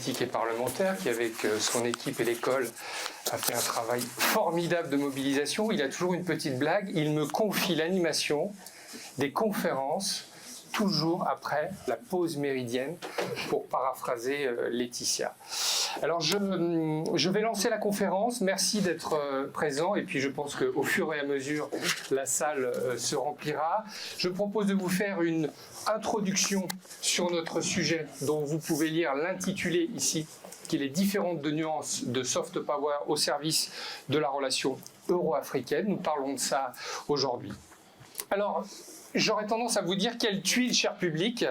politique et parlementaire qui, avec son équipe et l'école, a fait un travail formidable de mobilisation. Il a toujours une petite blague. Il me confie l'animation des conférences toujours après la pause méridienne, pour paraphraser Laetitia. Alors je vais lancer la conférence. Merci d'être présent, et puis je pense qu'au fur et à mesure la salle se remplira. Je propose de vous faire une introduction sur notre sujet, dont vous pouvez lire l'intitulé ici, qui est les différentes nuances de soft power au service de la relation euro-africaine. Nous parlons de ça aujourd'hui. Alors, j'aurais tendance à vous dire quelle tuile, cher public.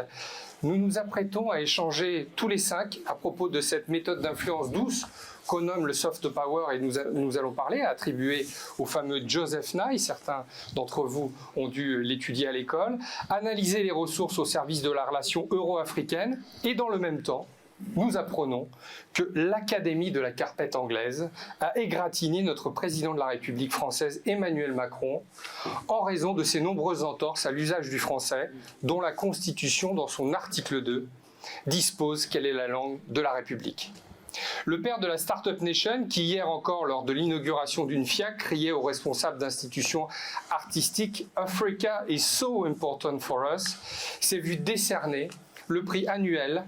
Nous nous apprêtons à échanger tous les 5 à propos de cette méthode d'influence douce qu'on nomme le soft power, et nous allons parler, attribué au fameux Joseph Nye. Certains d'entre vous ont dû l'étudier à l'école. Analyser les ressources au service de la relation euro-africaine, et dans le même temps, nous apprenons que l'Académie de la carpette anglaise a égratigné notre président de la République française, Emmanuel Macron, en raison de ses nombreuses entorses à l'usage du français, dont la Constitution, dans son article 2, dispose qu'elle est la langue de la République. Le père de la Startup Nation, qui hier encore, lors de l'inauguration d'une FIAC, criait aux responsables d'institutions artistiques « Africa is so important for us », s'est vu décerner le prix annuel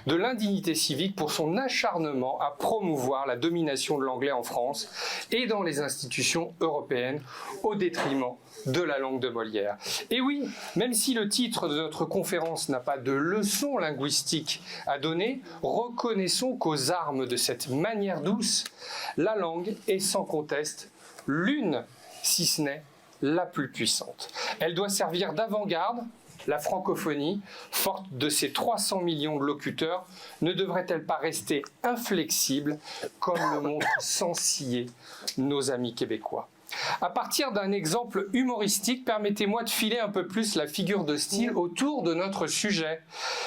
de l'indignité civique pour son acharnement à promouvoir la domination de l'anglais en France et dans les institutions européennes au détriment de la langue de Molière. Et oui, même si le titre de notre conférence n'a pas de leçon linguistique à donner, reconnaissons qu'aux armes de cette manière douce, la langue est sans conteste l'une, si ce n'est la plus puissante. Elle doit servir d'avant-garde. La francophonie, forte de ses 300 millions de locuteurs, ne devrait-elle pas rester inflexible, comme le montrent sans ciller nos amis québécois? À partir d'un exemple humoristique, permettez-moi de filer un peu plus la figure de style autour de notre sujet.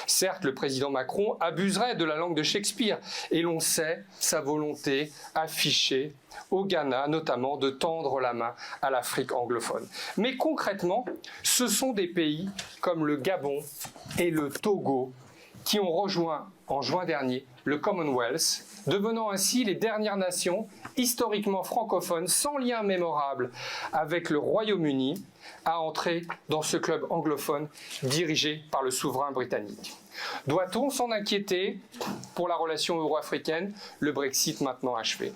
Certes, le président Macron abuserait de la langue de Shakespeare, et l'on sait sa volonté affichée au Ghana, notamment, de tendre la main à l'Afrique anglophone. Mais concrètement, ce sont des pays comme le Gabon et le Togo qui ont rejoint en juin dernier le Commonwealth, devenant ainsi les dernières nations historiquement francophones sans lien mémorable avec le Royaume-Uni à entrer dans ce club anglophone dirigé par le souverain britannique. Doit-on s'en inquiéter pour la relation euro-africaine, le Brexit maintenant achevé?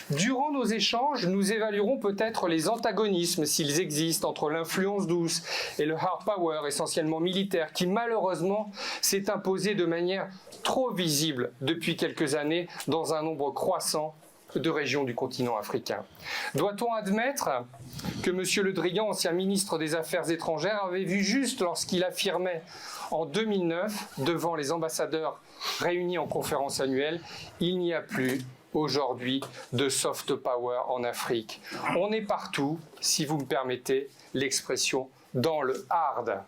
Durant nos échanges, nous évaluerons peut-être les antagonismes, s'ils existent, entre l'influence douce et le hard power, essentiellement militaire, qui malheureusement s'est imposé de manière trop visible depuis quelques années dans un nombre croissant de régions du continent africain. Doit-on admettre que M. Le Drian, ancien ministre des Affaires étrangères, avait vu juste lorsqu'il affirmait en 2009, devant les ambassadeurs réunis en conférence annuelle, « Il n'y a plus aujourd'hui de soft power en Afrique. On est partout, si vous me permettez l'expression, dans le hard ».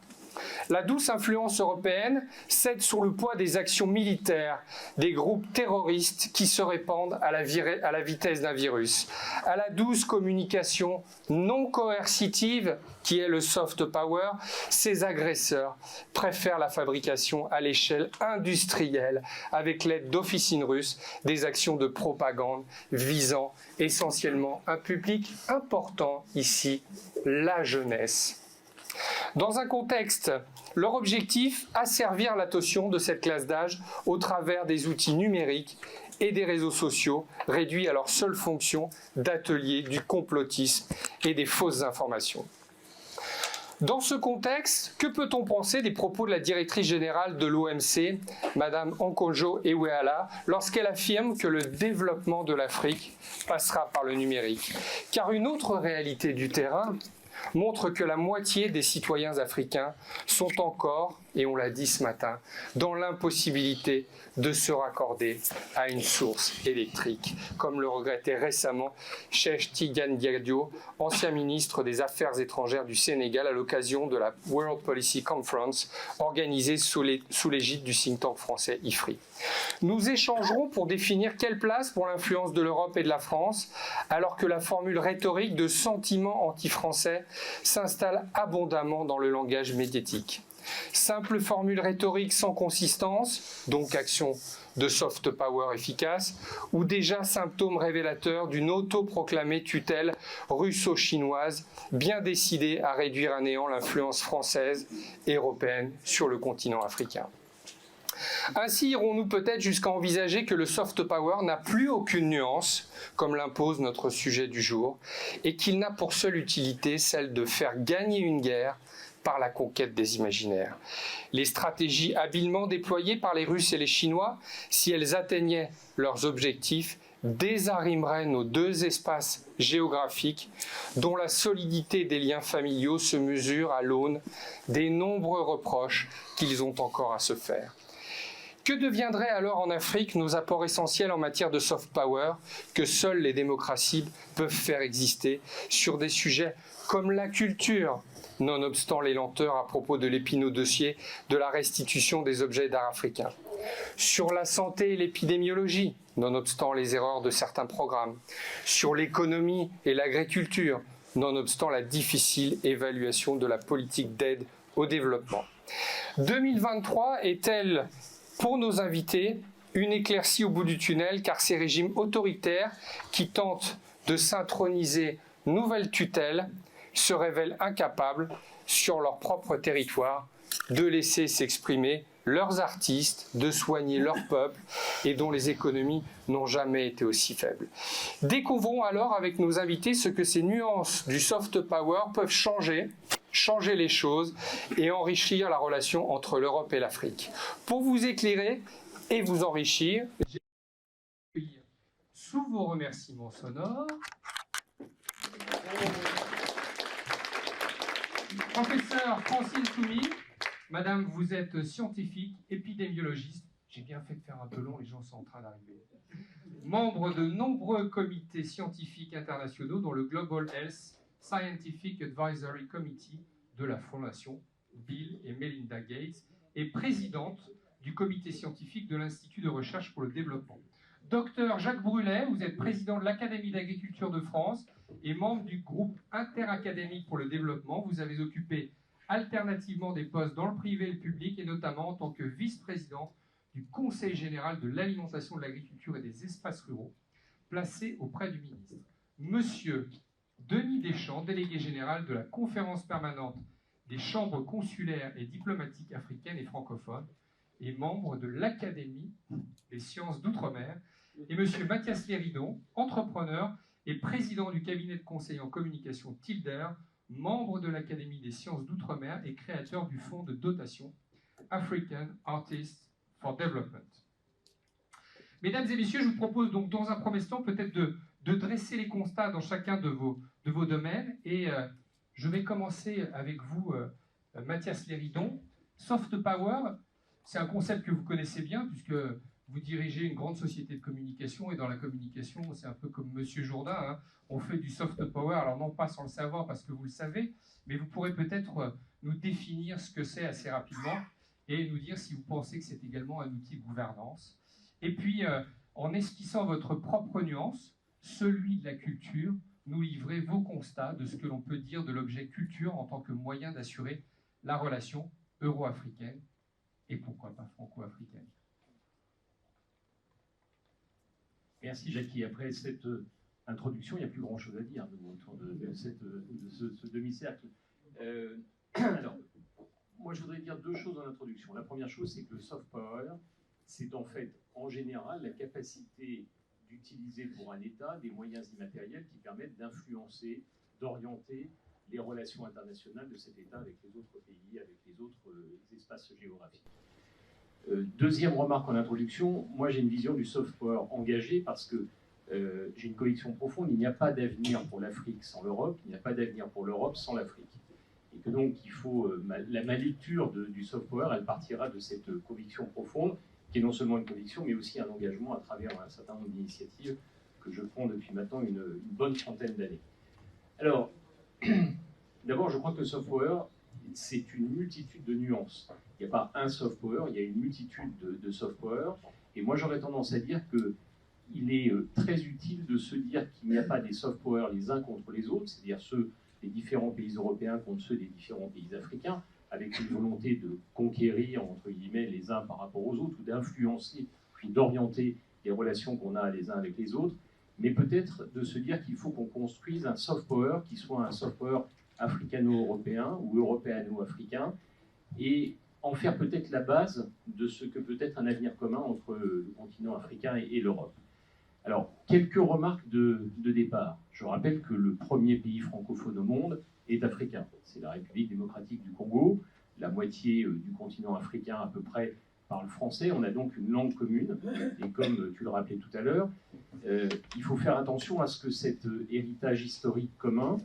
La douce influence européenne cède sous le poids des actions militaires, des groupes terroristes qui se répandent à la vitesse d'un virus, à la douce communication non coercitive qui est le soft power. Ces agresseurs préfèrent la fabrication à l'échelle industrielle avec l'aide d'officines russes, des actions de propagande visant essentiellement un public important ici, la jeunesse. Dans un contexte, leur objectif, asservir l'attention de cette classe d'âge au travers des outils numériques et des réseaux sociaux, réduits à leur seule fonction d'atelier du complotisme et des fausses informations. Dans ce contexte, que peut-on penser des propos de la directrice générale de l'OMC, Mme Nkonjo-Iweala, lorsqu'elle affirme que le développement de l'Afrique passera par le numérique? Car une autre réalité du terrain montre que la moitié des citoyens africains sont encore, et on l'a dit ce matin, dans l'impossibilité de se raccorder à une source électrique, comme le regrettait récemment Cheikh Tidiane Diadio, ancien ministre des Affaires étrangères du Sénégal, à l'occasion de la World Policy Conference organisée sous l'égide du think tank français IFRI. Nous échangerons pour définir quelle place pour l'influence de l'Europe et de la France, alors que la formule rhétorique de sentiment anti-français s'installe abondamment dans le langage médiatique. Simple formule rhétorique sans consistance, donc action de soft power efficace ou déjà symptôme révélateur d'une autoproclamée tutelle russo-chinoise bien décidée à réduire à néant l'influence française et européenne sur le continent africain. Ainsi irons-nous peut-être jusqu'à envisager que le soft power n'a plus aucune nuance, comme l'impose notre sujet du jour, et qu'il n'a pour seule utilité celle de faire gagner une guerre par la conquête des imaginaires. Les stratégies habilement déployées par les Russes et les Chinois, si elles atteignaient leurs objectifs, désarrimeraient nos deux espaces géographiques dont la solidité des liens familiaux se mesure à l'aune des nombreux reproches qu'ils ont encore à se faire. Que deviendraient alors en Afrique nos apports essentiels en matière de soft power que seules les démocraties peuvent faire exister sur des sujets comme la culture, nonobstant les lenteurs à propos de l'épineux dossier de la restitution des objets d'art africains, sur la santé et l'épidémiologie, nonobstant les erreurs de certains programmes, sur l'économie et l'agriculture, nonobstant la difficile évaluation de la politique d'aide au développement. 2023 est-elle pour nos invités une éclaircie au bout du tunnel, car ces régimes autoritaires qui tentent de s'introniser nouvelles tutelles se révèlent incapables, sur leur propre territoire, de laisser s'exprimer leurs artistes, de soigner leur peuple et dont les économies n'ont jamais été aussi faibles. Découvrons alors avec nos invités ce que ces nuances du soft power peuvent changer les choses et enrichir la relation entre l'Europe et l'Afrique. Pour vous éclairer et vous enrichir, j'ai accueillir sous vos remerciements sonores professeur Francine Soumy. Madame, vous êtes scientifique, épidémiologiste. J'ai bien fait de faire un peu long, les gens sont en train d'arriver. Membre de nombreux comités scientifiques internationaux, dont le Global Health Scientific Advisory Committee de la Fondation Bill et Melinda Gates, et présidente du comité scientifique de l'Institut de recherche pour le développement. Docteur Jacques Brulet, vous êtes président de l'Académie d'agriculture de France et membre du groupe interacadémique pour le développement. Vous avez occupé alternativement des postes dans le privé et le public, et notamment en tant que vice-président du Conseil général de l'alimentation, de l'agriculture et des espaces ruraux, placé auprès du ministre. Monsieur Denis Deschamps, délégué général de la Conférence permanente des chambres consulaires et diplomatiques africaines et francophones, et membre de l'Académie des sciences d'outre-mer, et monsieur Mathias Léridon, entrepreneur et président du cabinet de conseil en communication Tilder, membre de l'Académie des sciences d'outre-mer et créateur du fonds de dotation African Artists for Development. Mesdames et messieurs, je vous propose donc dans un premier temps peut-être de dresser les constats dans chacun de vos domaines, et je vais commencer avec vous, Mathias Léridon. Soft Power, c'est un concept que vous connaissez bien puisque vous dirigez une grande société de communication, et dans la communication, c'est un peu comme Monsieur Jourdain, hein, on fait du soft power, alors non pas sans le savoir parce que vous le savez, mais vous pourrez peut-être nous définir ce que c'est assez rapidement et nous dire si vous pensez que c'est également un outil de gouvernance. Et puis, en esquissant votre propre nuance, celui de la culture, nous livrer vos constats de ce que l'on peut dire de l'objet culture en tant que moyen d'assurer la relation euro-africaine et pourquoi pas franco-africaine. Merci Jackie. Après cette introduction, il n'y a plus grand-chose à dire autour de ce demi-cercle. Alors, moi je voudrais dire deux choses en introduction. La première chose, c'est que le soft power, c'est en fait, en général, la capacité d'utiliser pour un État des moyens immatériels qui permettent d'influencer, d'orienter les relations internationales de cet État avec les autres pays, avec les autres espaces géographiques. Deuxième remarque en introduction, moi j'ai une vision du soft power engagé parce que j'ai une conviction profonde, il n'y a pas d'avenir pour l'Afrique sans l'Europe, il n'y a pas d'avenir pour l'Europe sans l'Afrique. Et que donc il faut, ma lecture du soft power, elle partira de cette conviction profonde, qui est non seulement une conviction, mais aussi un engagement à travers un certain nombre d'initiatives que je prends depuis maintenant une bonne trentaine d'années. Alors, d'abord je crois que le soft power, c'est une multitude de nuances. Il n'y a pas un soft power, il y a une multitude de soft power. Et moi, j'aurais tendance à dire qu'il est très utile de se dire qu'il n'y a pas des soft power les uns contre les autres, c'est-à-dire ceux des différents pays européens contre ceux des différents pays africains, avec une volonté de conquérir, entre guillemets, les uns par rapport aux autres, ou d'influencer ou d'orienter les relations qu'on a les uns avec les autres, mais peut-être de se dire qu'il faut qu'on construise un soft power qui soit un soft power africano-européen ou européano-africain, et en faire peut-être la base de ce que peut être un avenir commun entre le continent africain et l'Europe. Alors, quelques remarques de départ. Je rappelle que le premier pays francophone au monde est africain. C'est la République démocratique du Congo. La moitié du continent africain à peu près parle français. On a donc une langue commune. Et comme tu le rappelais tout à l'heure, il faut faire attention à ce que cet héritage historique commun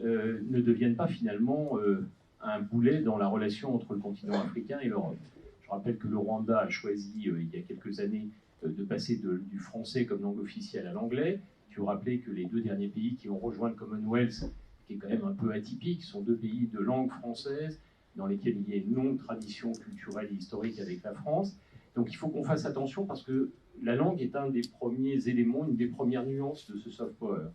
ne devienne pas finalement un boulet dans la relation entre le continent africain et l'Europe. Je rappelle que le Rwanda a choisi, il y a quelques années, de passer du français comme langue officielle à l'anglais. Tu rappelais que les 2 derniers pays qui ont rejoint le Commonwealth, qui est quand même un peu atypique, sont 2 pays de langue française, dans lesquels il y a une longue tradition culturelle et historique avec la France. Donc il faut qu'on fasse attention parce que la langue est un des premiers éléments, une des premières nuances de ce soft power.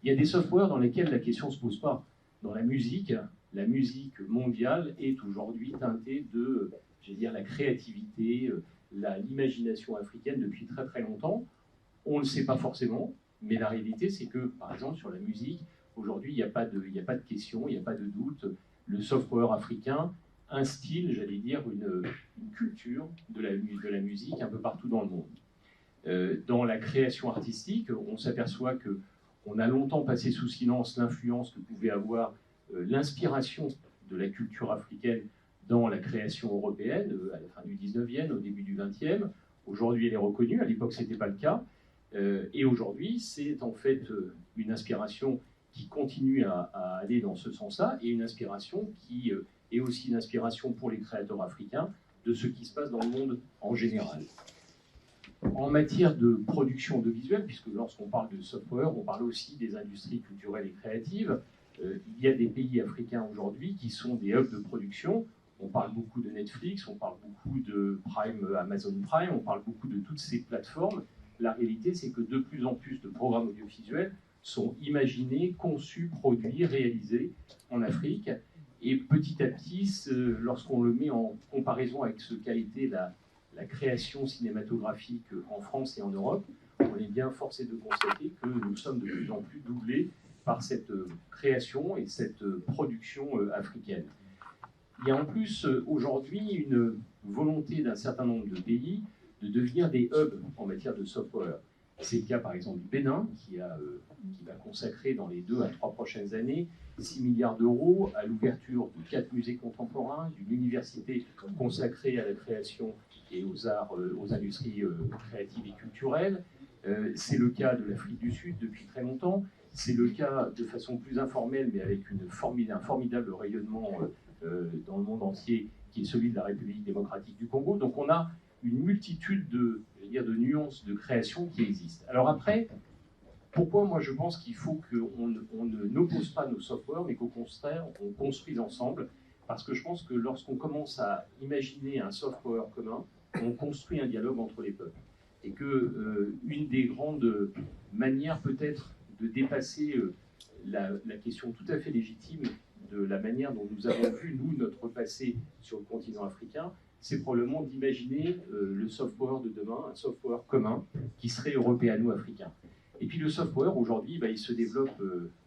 Il y a des soft power dans lesquels la question ne se pose pas. Dans la musique mondiale est aujourd'hui teintée de, je vais dire, la créativité, l'imagination africaine depuis très très longtemps. On ne le sait pas forcément, mais la réalité c'est que, par exemple, sur la musique, aujourd'hui il n'y a pas de question, il n'y a pas de doute. Le soft power africain instille, j'allais dire, une culture de la musique un peu partout dans le monde. Dans la création artistique, on s'aperçoit qu'on a longtemps passé sous silence l'influence que pouvait avoir l'inspiration de la culture africaine dans la création européenne, à la fin du 19e, au début du 20e. Aujourd'hui, elle est reconnue, à l'époque, ce n'était pas le cas. Et aujourd'hui, c'est en fait une inspiration qui continue à aller dans ce sens-là, et une inspiration qui est aussi une inspiration pour les créateurs africains de ce qui se passe dans le monde en général. En matière de production audiovisuelle, puisque lorsqu'on parle de soft power, on parle aussi des industries culturelles et créatives, il y a des pays africains aujourd'hui qui sont des hubs de production. On parle beaucoup de Netflix, on parle beaucoup de Amazon Prime, on parle beaucoup de toutes ces plateformes. La réalité, c'est que de plus en plus de programmes audiovisuels sont imaginés, conçus, produits, réalisés en Afrique. Et petit à petit, lorsqu'on le met en comparaison avec ce qu'a été la création cinématographique en France et en Europe, on est bien forcé de constater que nous sommes de plus en plus doublés par cette création et cette production africaine. Il y a en plus aujourd'hui une volonté d'un certain nombre de pays de devenir des hubs en matière de soft power. C'est le cas par exemple du Bénin, qui va consacrer dans les 2 à 3 prochaines années 6 milliards d'euros à l'ouverture de 4 musées contemporains, d'une université consacrée à la création et aux arts, aux industries créatives et culturelles. C'est le cas de l'Afrique du Sud depuis très longtemps. C'est le cas de façon plus informelle, mais avec un formidable rayonnement dans le monde entier, qui est celui de la République démocratique du Congo. Donc on a une multitude de nuances de création qui existent. Alors après, pourquoi moi je pense qu'il faut qu'on n'oppose pas nos soft power, mais qu'au contraire, on construise ensemble? Parce que je pense que lorsqu'on commence à imaginer un soft power commun, on construit un dialogue entre les peuples. Et que une des grandes manières peut-être de dépasser la question tout à fait légitime de la manière dont nous avons vu, nous, notre passé sur le continent africain, c'est probablement d'imaginer le soft power de demain, un soft power commun qui serait européano-africain. Et puis le soft power, aujourd'hui, il se développe,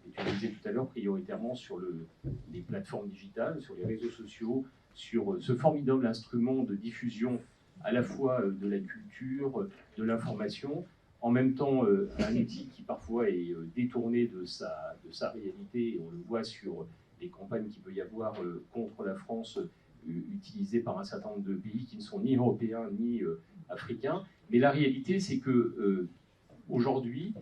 et tu le disais tout à l'heure, prioritairement sur les plateformes digitales, sur les réseaux sociaux, sur ce formidable instrument de diffusion à la fois de la culture, de l'information, en même temps un outil qui parfois est détourné de sa réalité, et on le voit sur les campagnes qu'il peut y avoir contre la France, utilisées par un certain nombre de pays qui ne sont ni européens ni africains. Mais la réalité, c'est que aujourd'hui,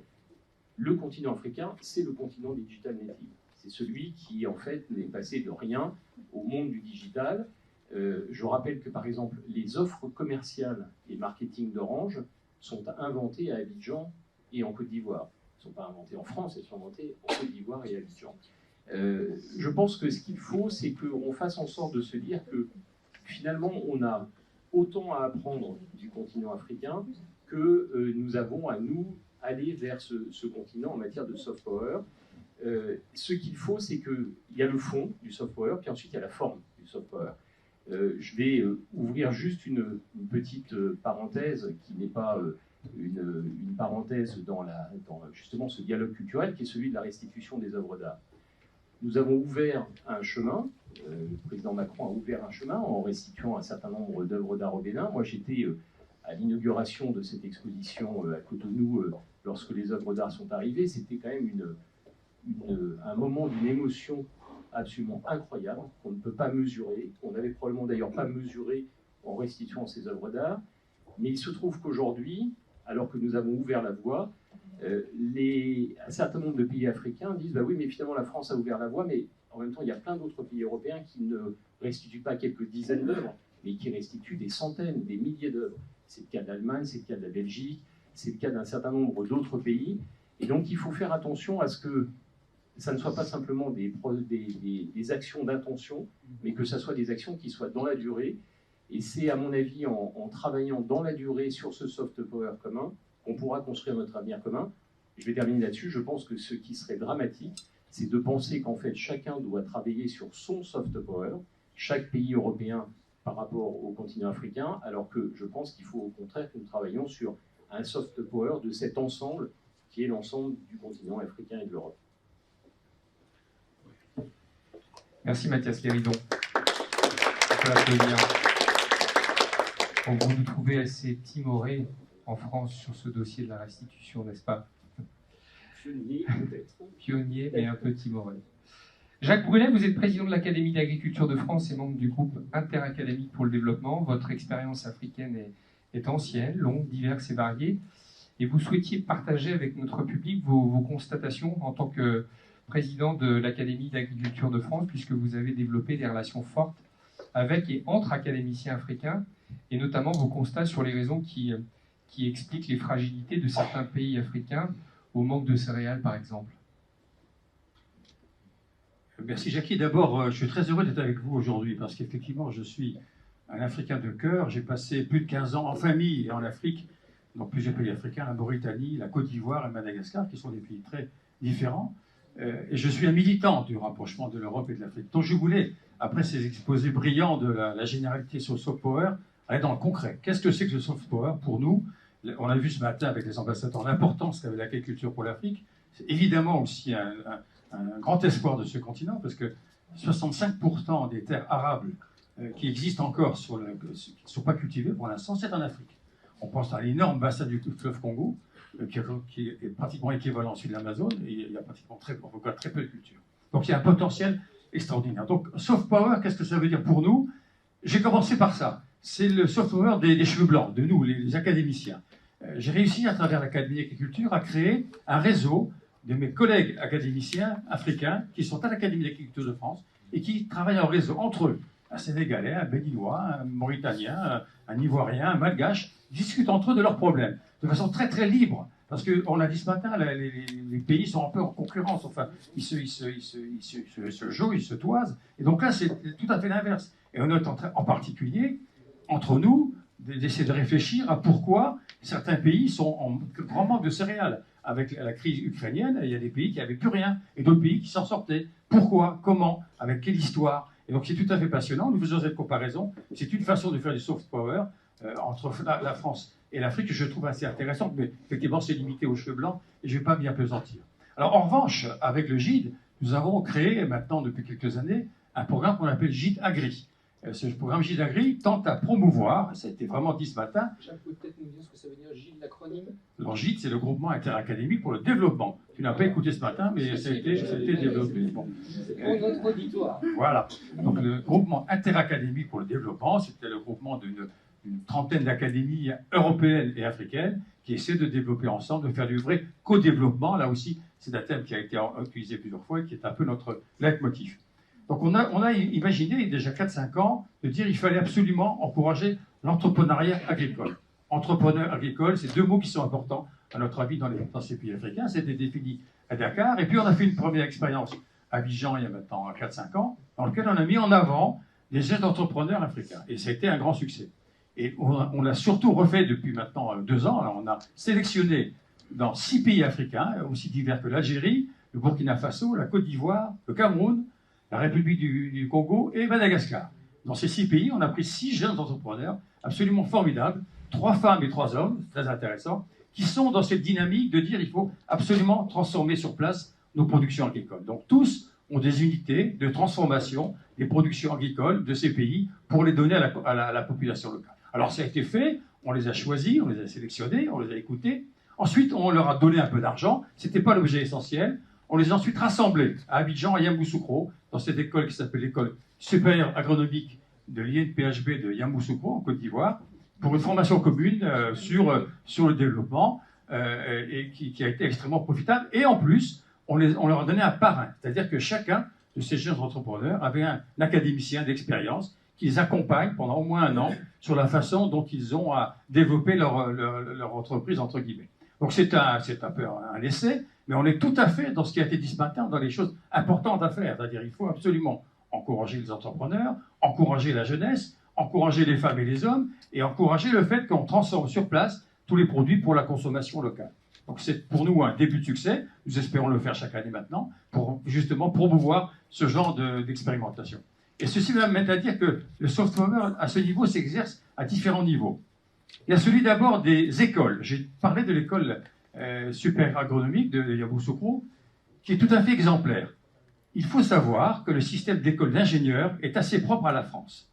le continent africain, c'est le continent digital native. C'est celui qui, en fait, est passé de rien au monde du digital. Je rappelle que, par exemple, les offres commerciales et marketing d'Orange sont inventées à Abidjan et en Côte d'Ivoire. Elles ne sont pas inventées en France, elles sont inventées en Côte d'Ivoire et à Abidjan. Je pense que ce qu'il faut, c'est qu'on fasse en sorte de se dire que, finalement, on a autant à apprendre du continent africain que nous avons à nous aller vers ce continent en matière de soft power. Ce qu'il faut, c'est qu'il y a le fond du soft power, puis ensuite il y a la forme du soft power. Je vais ouvrir juste une petite parenthèse qui n'est pas une parenthèse dans justement ce dialogue culturel qui est celui de la restitution des œuvres d'art. Nous avons ouvert un chemin, le président Macron a ouvert un chemin en restituant un certain nombre d'œuvres d'art au Bénin. Moi, j'étais à l'inauguration de cette exposition à Cotonou lorsque les œuvres d'art sont arrivées. C'était quand même un moment d'une émotion absolument incroyable qu'on ne peut pas mesurer, qu'on n'avait probablement d'ailleurs pas mesuré en restituant ces œuvres d'art. Mais il se trouve qu'aujourd'hui, alors que nous avons ouvert la voie, un certain nombre de pays africains disent bah oui, mais finalement la France a ouvert la voie, mais en même temps il y a plein d'autres pays européens qui ne restituent pas quelques dizaines d'œuvres, mais qui restituent des centaines, des milliers d'œuvres. C'est le cas d'Allemagne, c'est le cas de la Belgique, c'est le cas d'un certain nombre d'autres pays. Et donc il faut faire attention à ce que ça ne soit pas simplement des actions d'intention, mais que ça soit des actions qui soient dans la durée. Et c'est, à mon avis, en travaillant dans la durée sur ce soft power commun, qu'on pourra construire notre avenir commun. Je vais terminer là-dessus. Je pense que ce qui serait dramatique, c'est de penser qu'en fait, chacun doit travailler sur son soft power, chaque pays européen par rapport au continent africain, alors que je pense qu'il faut au contraire que nous travaillions sur un soft power de cet ensemble qui est l'ensemble du continent africain et de l'Europe. Merci Mathias Guéridon. On peut l'applaudir. Vous nous trouvez assez timoré en France sur ce dossier de la restitution, n'est-ce pas? Pionnier, peut-être. Pionnier, mais un peu timoré. Jacques Brulet, vous êtes président de l'Académie d'agriculture de France et membre du groupe interacadémique pour le développement. Votre expérience africaine est ancienne, longue, diverse et variée. Et vous souhaitiez partager avec notre public vos constatations en tant que président de l'Académie d'agriculture de France, puisque vous avez développé des relations fortes avec et entre académiciens africains, et notamment vos constats sur les raisons qui expliquent les fragilités de certains pays africains au manque de céréales, par exemple. Merci Jackie. D'abord, je suis très heureux d'être avec vous aujourd'hui parce qu'effectivement, je suis un Africain de cœur. J'ai passé plus de 15 ans en famille et en Afrique, dans plusieurs pays africains, la Mauritanie, la Côte d'Ivoire et Madagascar, qui sont des pays très différents. Et je suis un militant du rapprochement de l'Europe et de l'Afrique. Donc je voulais, après ces exposés brillants de la généralité sur le soft power, aller dans le concret. Qu'est-ce que c'est que le soft power pour nous? On a vu ce matin avec les ambassadeurs l'importance qu'avait l'agriculture pour l'Afrique. C'est évidemment aussi un grand espoir de ce continent, parce que 65% des terres arables qui existent encore, qui ne sont pas cultivées pour l'instant, c'est en Afrique. On pense à l'énorme bassin du fleuve Congo, qui est pratiquement équivalent à celui de l'Amazone, et il y a pratiquement très peu de culture. Donc il y a un potentiel extraordinaire. Donc soft power, qu'est-ce que ça veut dire pour nous? J'ai commencé par ça. C'est le soft power des cheveux blancs, de nous, les académiciens. J'ai réussi, à travers l'Académie d'agriculture, à créer un réseau de mes collègues académiciens africains qui sont à l'Académie d'agriculture de France et qui travaillent en réseau entre eux. Un Sénégalais, un Béninois, un Mauritanien, un Ivoirien, un Malgache, discutent entre eux de leurs problèmes, de façon très très libre. Parce qu'on l'a dit ce matin, les pays sont un peu en concurrence, enfin, ils se jouent, ils se toisent. Et donc là, c'est tout à fait l'inverse. Et on est en particulier, entre nous, d'essayer de réfléchir à pourquoi certains pays sont en grand manque de céréales. Avec la crise ukrainienne, il y a des pays qui n'avaient plus rien, et d'autres pays qui s'en sortaient. Pourquoi? Comment? Avec quelle histoire? Et donc c'est tout à fait passionnant, nous faisons cette comparaison. C'est une façon de faire du soft power entre la France et l'Afrique que je trouve assez intéressante, mais effectivement c'est limité aux cheveux blancs, et je ne vais pas m'y appesantir. Alors en revanche, avec le GIDE, nous avons créé maintenant depuis quelques années un programme qu'on appelle GIDE Agri. Ce programme GIDE Agri tente à promouvoir, ça a été vraiment dit ce matin. Jacques, vous pouvez peut-être nous dire ce que ça veut dire GIDE, l'acronyme? Alors GIDE, c'est le groupement interacadémique pour le développement. Tu n'as pas écouté ce matin, mais ça a été développé. Bon. C'est pour notre auditoire. Voilà. Donc le groupement interacadémique pour le développement, c'était le groupement d'une trentaine d'académies européennes et africaines qui essaient de développer ensemble, de faire du vrai co-développement. Là aussi, c'est un thème qui a été utilisé plusieurs fois et qui est un peu notre leitmotiv. Donc on a imaginé, il y a déjà 4-5 ans, de dire qu'il fallait absolument encourager l'entrepreneuriat agricole. Entrepreneur agricole, c'est deux mots qui sont importants, à notre avis, dans ces pays africains. C'était défini à Dakar. Et puis on a fait une première expérience à Abidjan, il y a maintenant 4-5 ans, dans laquelle on a mis en avant les jeunes entrepreneurs africains. Et ça a été un grand succès. Et on l'a surtout refait depuis maintenant 2 ans. Alors on a sélectionné dans 6 pays africains, aussi divers que l'Algérie, le Burkina Faso, la Côte d'Ivoire, le Cameroun, la République du Congo et Madagascar. Dans ces 6 pays, on a pris 6 jeunes entrepreneurs absolument formidables, 3 femmes et 3 hommes, très intéressants, qui sont dans cette dynamique de dire il faut absolument transformer sur place nos productions agricoles. Donc tous ont des unités de transformation des productions agricoles de ces pays pour les donner à la population locale. Alors ça a été fait, on les a choisis, on les a sélectionnés, on les a écoutés. Ensuite, on leur a donné un peu d'argent, ce n'était pas l'objet essentiel. On les a ensuite rassemblés à Abidjan, à Yamoussoukro, dans cette école qui s'appelle l'école supérieure agronomique de l'INPHB de Yamoussoukro, en Côte d'Ivoire, pour une formation commune sur le développement et qui a été extrêmement profitable. Et en plus, on leur a donné un parrain, c'est-à-dire que chacun de ces jeunes entrepreneurs avait un académicien d'expérience qui les accompagne pendant au moins 1 an sur la façon dont ils ont à développer leur entreprise, entre guillemets. Donc c'est un peu un essai, mais on est tout à fait dans ce qui a été dit ce matin, dans les choses importantes à faire. C'est-à-dire qu'il faut absolument encourager les entrepreneurs, encourager la jeunesse, encourager les femmes et les hommes, et encourager le fait qu'on transforme sur place tous les produits pour la consommation locale. Donc c'est pour nous un début de succès. Nous espérons le faire chaque année maintenant, pour justement promouvoir ce genre d'expérimentation. Et ceci m'amène à dire que le soft power, à ce niveau, s'exerce à différents niveaux. Il y a celui d'abord des écoles. J'ai parlé de l'école super agronomique de Yamoussoukro, qui est tout à fait exemplaire. Il faut savoir que le système d'école d'ingénieurs est assez propre à la France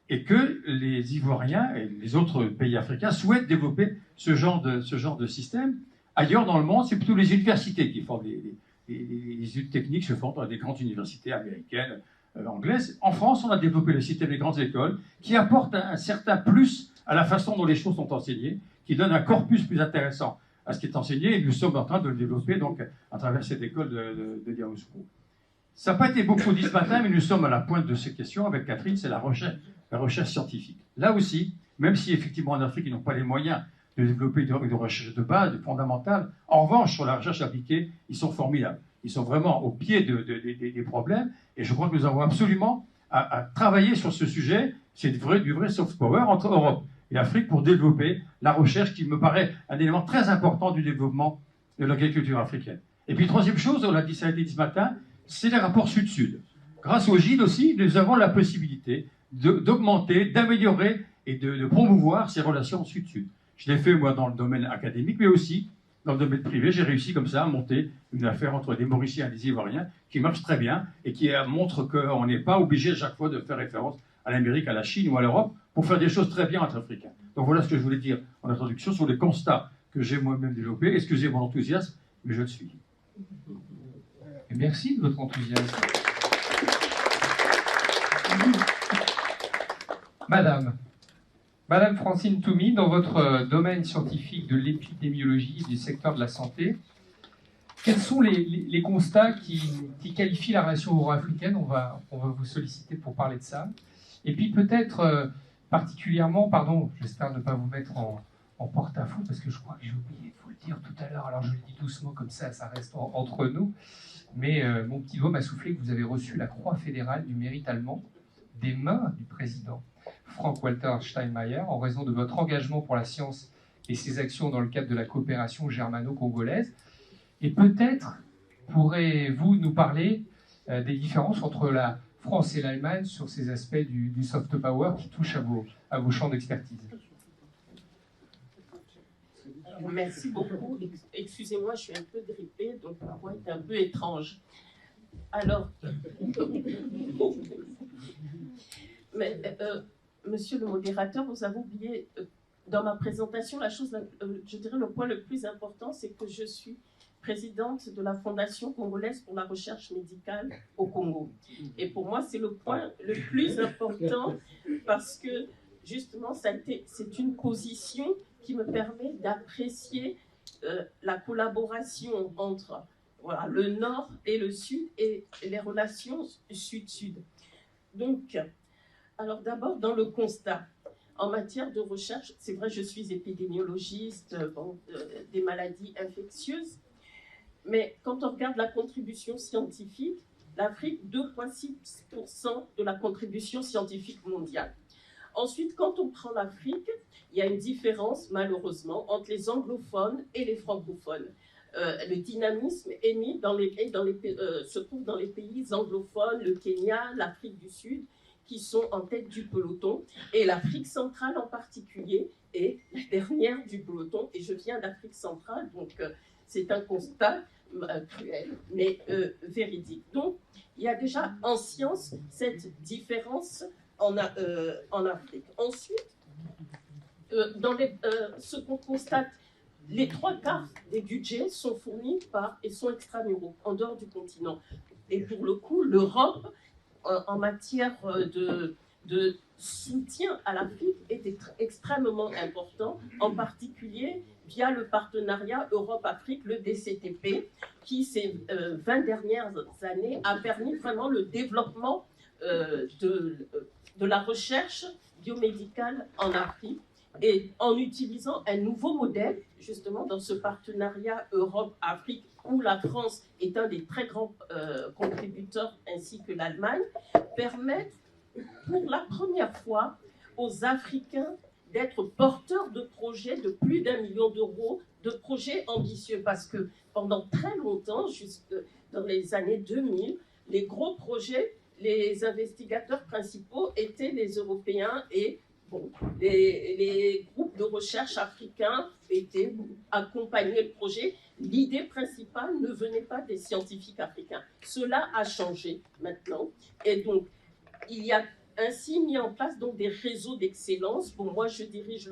et que les Ivoiriens et les autres pays africains souhaitent développer ce genre de système. Ailleurs dans le monde, c'est plutôt les universités qui font les études techniques se font dans des grandes universités américaines, anglaises. En France, on a développé le système des grandes écoles qui apporte un certain plus à la façon dont les choses sont enseignées, qui donne un corpus plus intéressant à ce qui est enseigné, et nous sommes en train de le développer donc à travers cette école de Yamoussoukro. Ça n'a pas été beaucoup dit ce matin, mais nous sommes à la pointe de ces questions avec Catherine, c'est la recherche scientifique. Là aussi, même si effectivement en Afrique, ils n'ont pas les moyens de développer de recherche de base, de fondamentale, en revanche, sur la recherche appliquée, ils sont formidables. Ils sont vraiment au pied des problèmes, et je crois que nous avons absolument à travailler sur ce sujet. C'est du vrai soft power entre Europe et Afrique pour développer la recherche qui me paraît un élément très important du développement de l'agriculture africaine. Et puis, troisième chose, ça a été dit ce matin, c'est les rapports sud-sud. Grâce au GID aussi, nous avons la possibilité d'augmenter, d'améliorer et de promouvoir ces relations sud-sud. Je l'ai fait, moi, dans le domaine académique, mais aussi dans le domaine privé. J'ai réussi comme ça à monter une affaire entre des Mauriciens et des Ivoiriens qui marche très bien et qui montre qu'on n'est pas obligé à chaque fois de faire référence à l'Amérique, à la Chine ou à l'Europe pour faire des choses très bien entre Africains. Donc voilà ce que je voulais dire en introduction sur les constats que j'ai moi-même développés. Excusez mon enthousiasme, mais je le suis. Et merci de votre enthousiasme. Madame Francine Toumi, dans votre domaine scientifique de l'épidémiologie et du secteur de la santé, quels sont les constats qui qualifient la relation euro-africaine? On va vous solliciter pour parler de ça. Et puis peut-être particulièrement, pardon, j'espère ne pas vous mettre en porte-à-faux, parce que je crois que j'ai oublié de vous le dire tout à l'heure, alors je le dis doucement comme ça reste entre nous, mais mon petit doigt m'a soufflé que vous avez reçu la Croix fédérale du mérite allemand des mains du président Frank-Walter Steinmeier en raison de votre engagement pour la science et ses actions dans le cadre de la coopération germano-congolaise. Et peut-être pourrez-vous nous parler des différences entre la France et l'Allemagne sur ces aspects du soft power qui touchent à vos champs d'expertise. Merci beaucoup. Excusez-moi, je suis un peu grippée, donc la voix est un peu étrange. Alors, mais, monsieur le modérateur, vous avez oublié dans ma présentation la chose, je dirais le point le plus important, c'est que je suis présidente de la Fondation congolaise pour la recherche médicale au Congo. Et pour moi, c'est le point le plus important parce que justement, c'est une position qui me permet d'apprécier la collaboration entre le Nord et le Sud et les relations Sud-Sud. Donc, alors d'abord, dans le constat, en matière de recherche, c'est vrai, je suis épidémiologiste des maladies infectieuses, mais quand on regarde la contribution scientifique, l'Afrique, 2,6% de la contribution scientifique mondiale. Ensuite, quand on prend l'Afrique, il y a une différence, malheureusement, entre les anglophones et les francophones. Le dynamisme est mis se trouve dans les pays anglophones, le Kenya, l'Afrique du Sud, qui sont en tête du peloton, et l'Afrique centrale en particulier est la dernière du peloton, et je viens d'Afrique centrale, donc c'est un constat cruel, mais véridique. Donc, il y a déjà en science cette différence en Afrique. Ensuite, ce qu'on constate, les 3/4 des budgets sont fournis par et sont extramuraux, en dehors du continent. Et pour le coup, l'Europe, en matière de soutien à l'Afrique, est extrêmement important, en particulier via le partenariat Europe-Afrique, le DCTP, qui ces 20 dernières années a permis vraiment le développement de la recherche biomédicale en Afrique, et en utilisant un nouveau modèle, justement dans ce partenariat Europe-Afrique, où la France est un des très grands contributeurs, ainsi que l'Allemagne, permettent pour la première fois aux Africains d'être porteurs de projets de plus d'1 million d'euros, de projets ambitieux, parce que pendant très longtemps, jusque dans les années 2000, les gros projets, les investigateurs principaux étaient les Européens, et bon, les groupes de recherche africains accompagnaient le projet. L'idée principale ne venait pas des scientifiques africains. Cela a changé maintenant, et donc il y a ainsi mis en place donc des réseaux d'excellence. Bon, moi, je dirige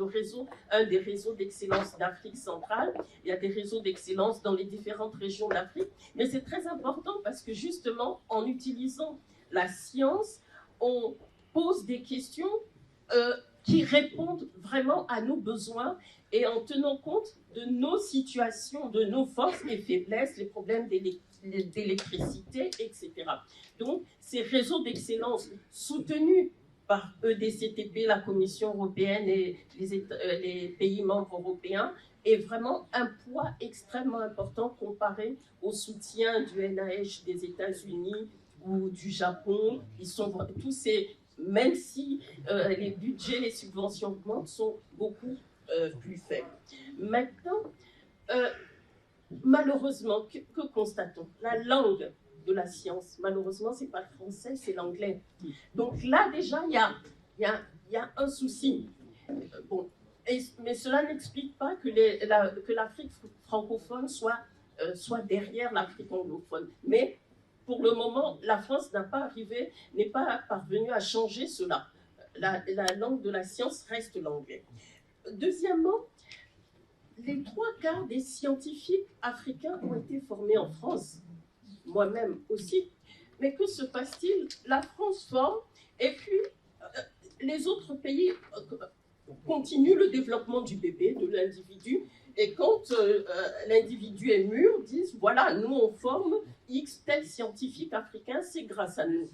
un des réseaux d'excellence d'Afrique centrale. Il y a des réseaux d'excellence dans les différentes régions d'Afrique. Mais c'est très important parce que justement, en utilisant la science, on pose des questions qui répondent vraiment à nos besoins, et en tenant compte de nos situations, de nos forces et faiblesses, les problèmes d'électricité, etc. Donc, ces réseaux d'excellence soutenus par EDCTP, la Commission européenne et les pays membres européens, est vraiment un poids extrêmement important comparé au soutien du NIH des États-Unis ou du Japon. Ils sont tous ces, même si les budgets, les subventions augmentent, sont beaucoup plus faibles. Maintenant, malheureusement, que constatons? La langue de la science, malheureusement, c'est pas le français, c'est l'anglais. Donc là, déjà, il y a un souci. Bon, mais cela n'explique pas que l'Afrique francophone soit derrière l'Afrique anglophone. Mais pour le moment, la France n'est pas parvenue à changer cela. La langue de la science reste l'anglais. Deuxièmement, les 3/4 des scientifiques africains ont été formés en France, moi-même aussi. Mais que se passe-t-il? La France forme, et puis les autres pays continuent le développement du bébé, de l'individu, et quand l'individu est mûr, disent voilà, nous on forme X tel scientifique africain, c'est grâce à nous.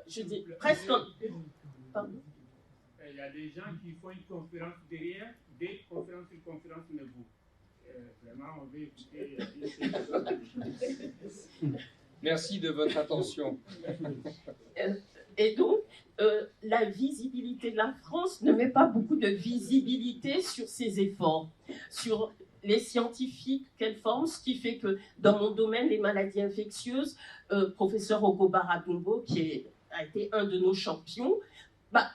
Je dis presque. Pardon? Il y a des gens qui font une conférence derrière, des conférences, une conférence, mais vous. Vraiment, on veut écouter. Merci de votre attention. Et donc, la visibilité de la France ne met pas beaucoup de visibilité sur ses efforts, sur les scientifiques qu'elle forme, ce qui fait que dans mon domaine, les maladies infectieuses, professeur Ogobara Dumbo, qui a été un de nos champions,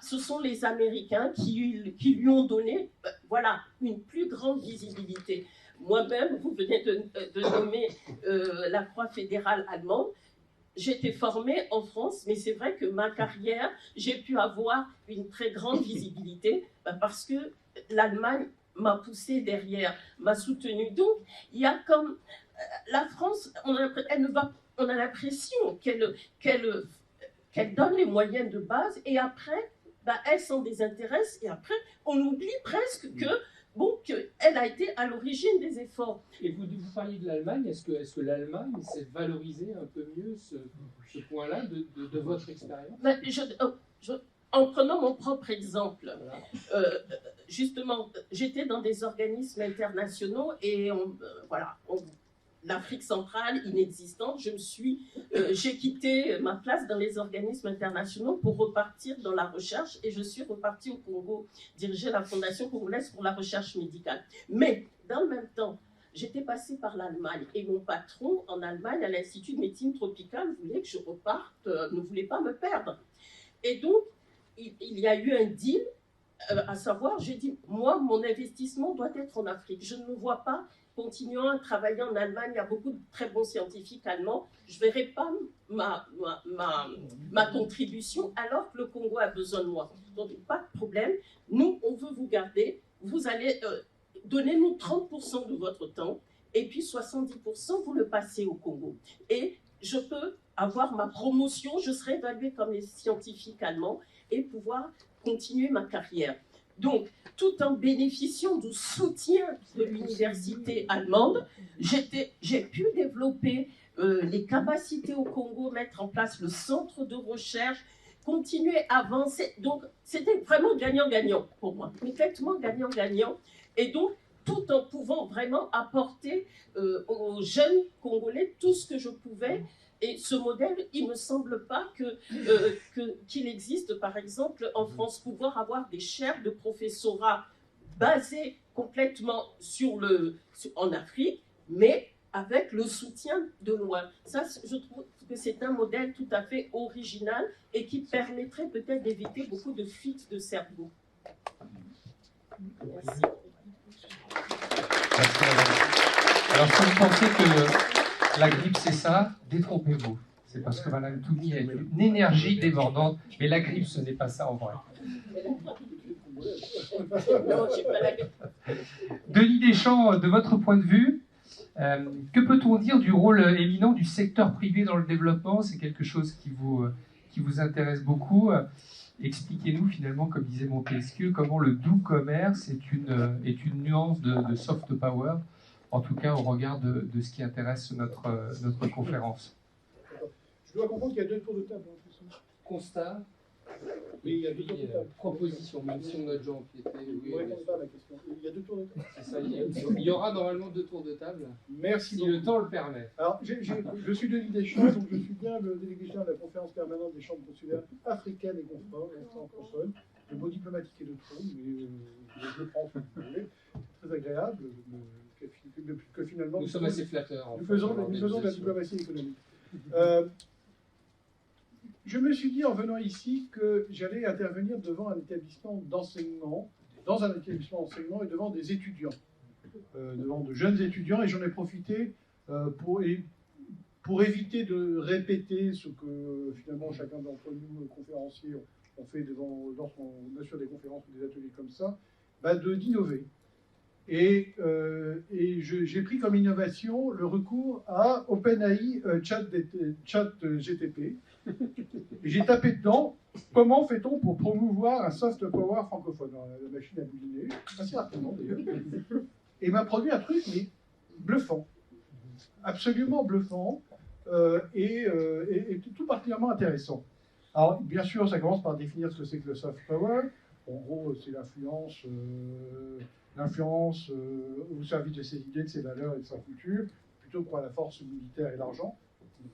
ce sont les Américains qui lui ont donné voilà, une plus grande visibilité. Moi-même, vous venez de nommer la Croix fédérale allemande. J'ai été formée en France, mais c'est vrai que ma carrière, j'ai pu avoir une très grande visibilité parce que l'Allemagne m'a poussée derrière, m'a soutenue. Donc, il y a comme la France, on a l'impression qu'elle donne les moyens de base, et après, elle s'en désintéresse, et après, on oublie presque qu'elle a été à l'origine des efforts. Et vous parliez de l'Allemagne, est-ce que l'Allemagne s'est valorisée un peu mieux ce point-là de votre expérience? En prenant mon propre exemple, justement, j'étais dans des organismes internationaux, et l'Afrique centrale inexistante, j'ai quitté ma place dans les organismes internationaux pour repartir dans la recherche, et je suis repartie au Congo, diriger la Fondation congolaise pour la recherche médicale. Mais, dans le même temps, j'étais passée par l'Allemagne, et mon patron en Allemagne, à l'Institut de médecine tropicale, voulait que je reparte, ne voulait pas me perdre. Et donc, il y a eu un deal, à savoir, j'ai dit, moi, mon investissement doit être en Afrique. Je ne me vois pas continuant à travailler en Allemagne. Il y a beaucoup de très bons scientifiques allemands. Je ne verrai pas ma contribution alors que le Congo a besoin de moi. Donc, pas de problème. Nous, on veut vous garder. Vous allez donner-nous 30% de votre temps et puis 70%, vous le passez au Congo. Et je peux avoir ma promotion, je serai évaluée comme les scientifiques allemands et pouvoir continuer ma carrière. Donc, tout en bénéficiant du soutien de l'université allemande, j'ai pu développer les capacités au Congo, mettre en place le centre de recherche, continuer à avancer. Donc, c'était vraiment gagnant-gagnant pour moi, complètement gagnant-gagnant. Et donc, tout en pouvant vraiment apporter aux jeunes Congolais tout ce que je pouvais. Et ce modèle, il ne me semble pas qu'il existe, par exemple, en France, pouvoir avoir des chaires de professorat basées complètement en Afrique, mais avec le soutien de loin. Ça, je trouve que c'est un modèle tout à fait original et qui permettrait peut-être d'éviter beaucoup de fuites de cerveau. Merci. Alors, si vous pensez que la grippe, c'est ça, détrompez-vous. C'est parce que Madame Toumi a une énergie débordante, mais la grippe, ce n'est pas ça en vrai. Non, j'ai pas la grippe. Denis Deschamps, de votre point de vue, que peut-on dire du rôle éminent du secteur privé dans le développement? C'est quelque chose qui vous intéresse beaucoup. Expliquez-nous finalement, comme disait Montesquieu, comment le doux commerce est une nuance de soft power, en tout cas au regard de ce qui intéresse notre conférence. Je dois comprendre qu'il y a 2 tours de table. Constat, Oui, il y a 2 tours de table. proposition, même si on a déjà empiété. Vous ne répondez pas à ma question. Il y a 2 tours de table. C'est ça, il y aura normalement 2 tours de table, Merci si beaucoup. le temps le permet. Alors, je suis Denis Deschamps, donc je suis bien le délégué général de la conférence permanente des chambres consulaires africaines et francophones, de mots diplomatiques et de trône, mais je le prends ce que vous voulez. C'est très agréable que finalement Nous sommes assez flatteurs. nous faisons de la diplomatie économique. Je me suis dit en venant ici que j'allais intervenir devant un établissement d'enseignement, dans un établissement d'enseignement et devant des étudiants, devant de jeunes étudiants, et j'en ai profité pour éviter de répéter ce que finalement chacun d'entre nous, conférenciers, on fait lorsqu'on assure des conférences ou des ateliers comme ça, d'innover. Et j'ai pris comme innovation le recours à OpenAI ChatGTP. Et j'ai tapé dedans, comment fait-on pour promouvoir un soft power francophone? Alors, la machine a bouliné, assez rapidement d'ailleurs, et m'a produit un truc, mais bluffant, absolument bluffant, et tout particulièrement intéressant. Alors, bien sûr, ça commence par définir ce que c'est que le soft power. En gros, c'est l'influence au service de ses idées, de ses valeurs et de sa culture, plutôt que par la force militaire et l'argent.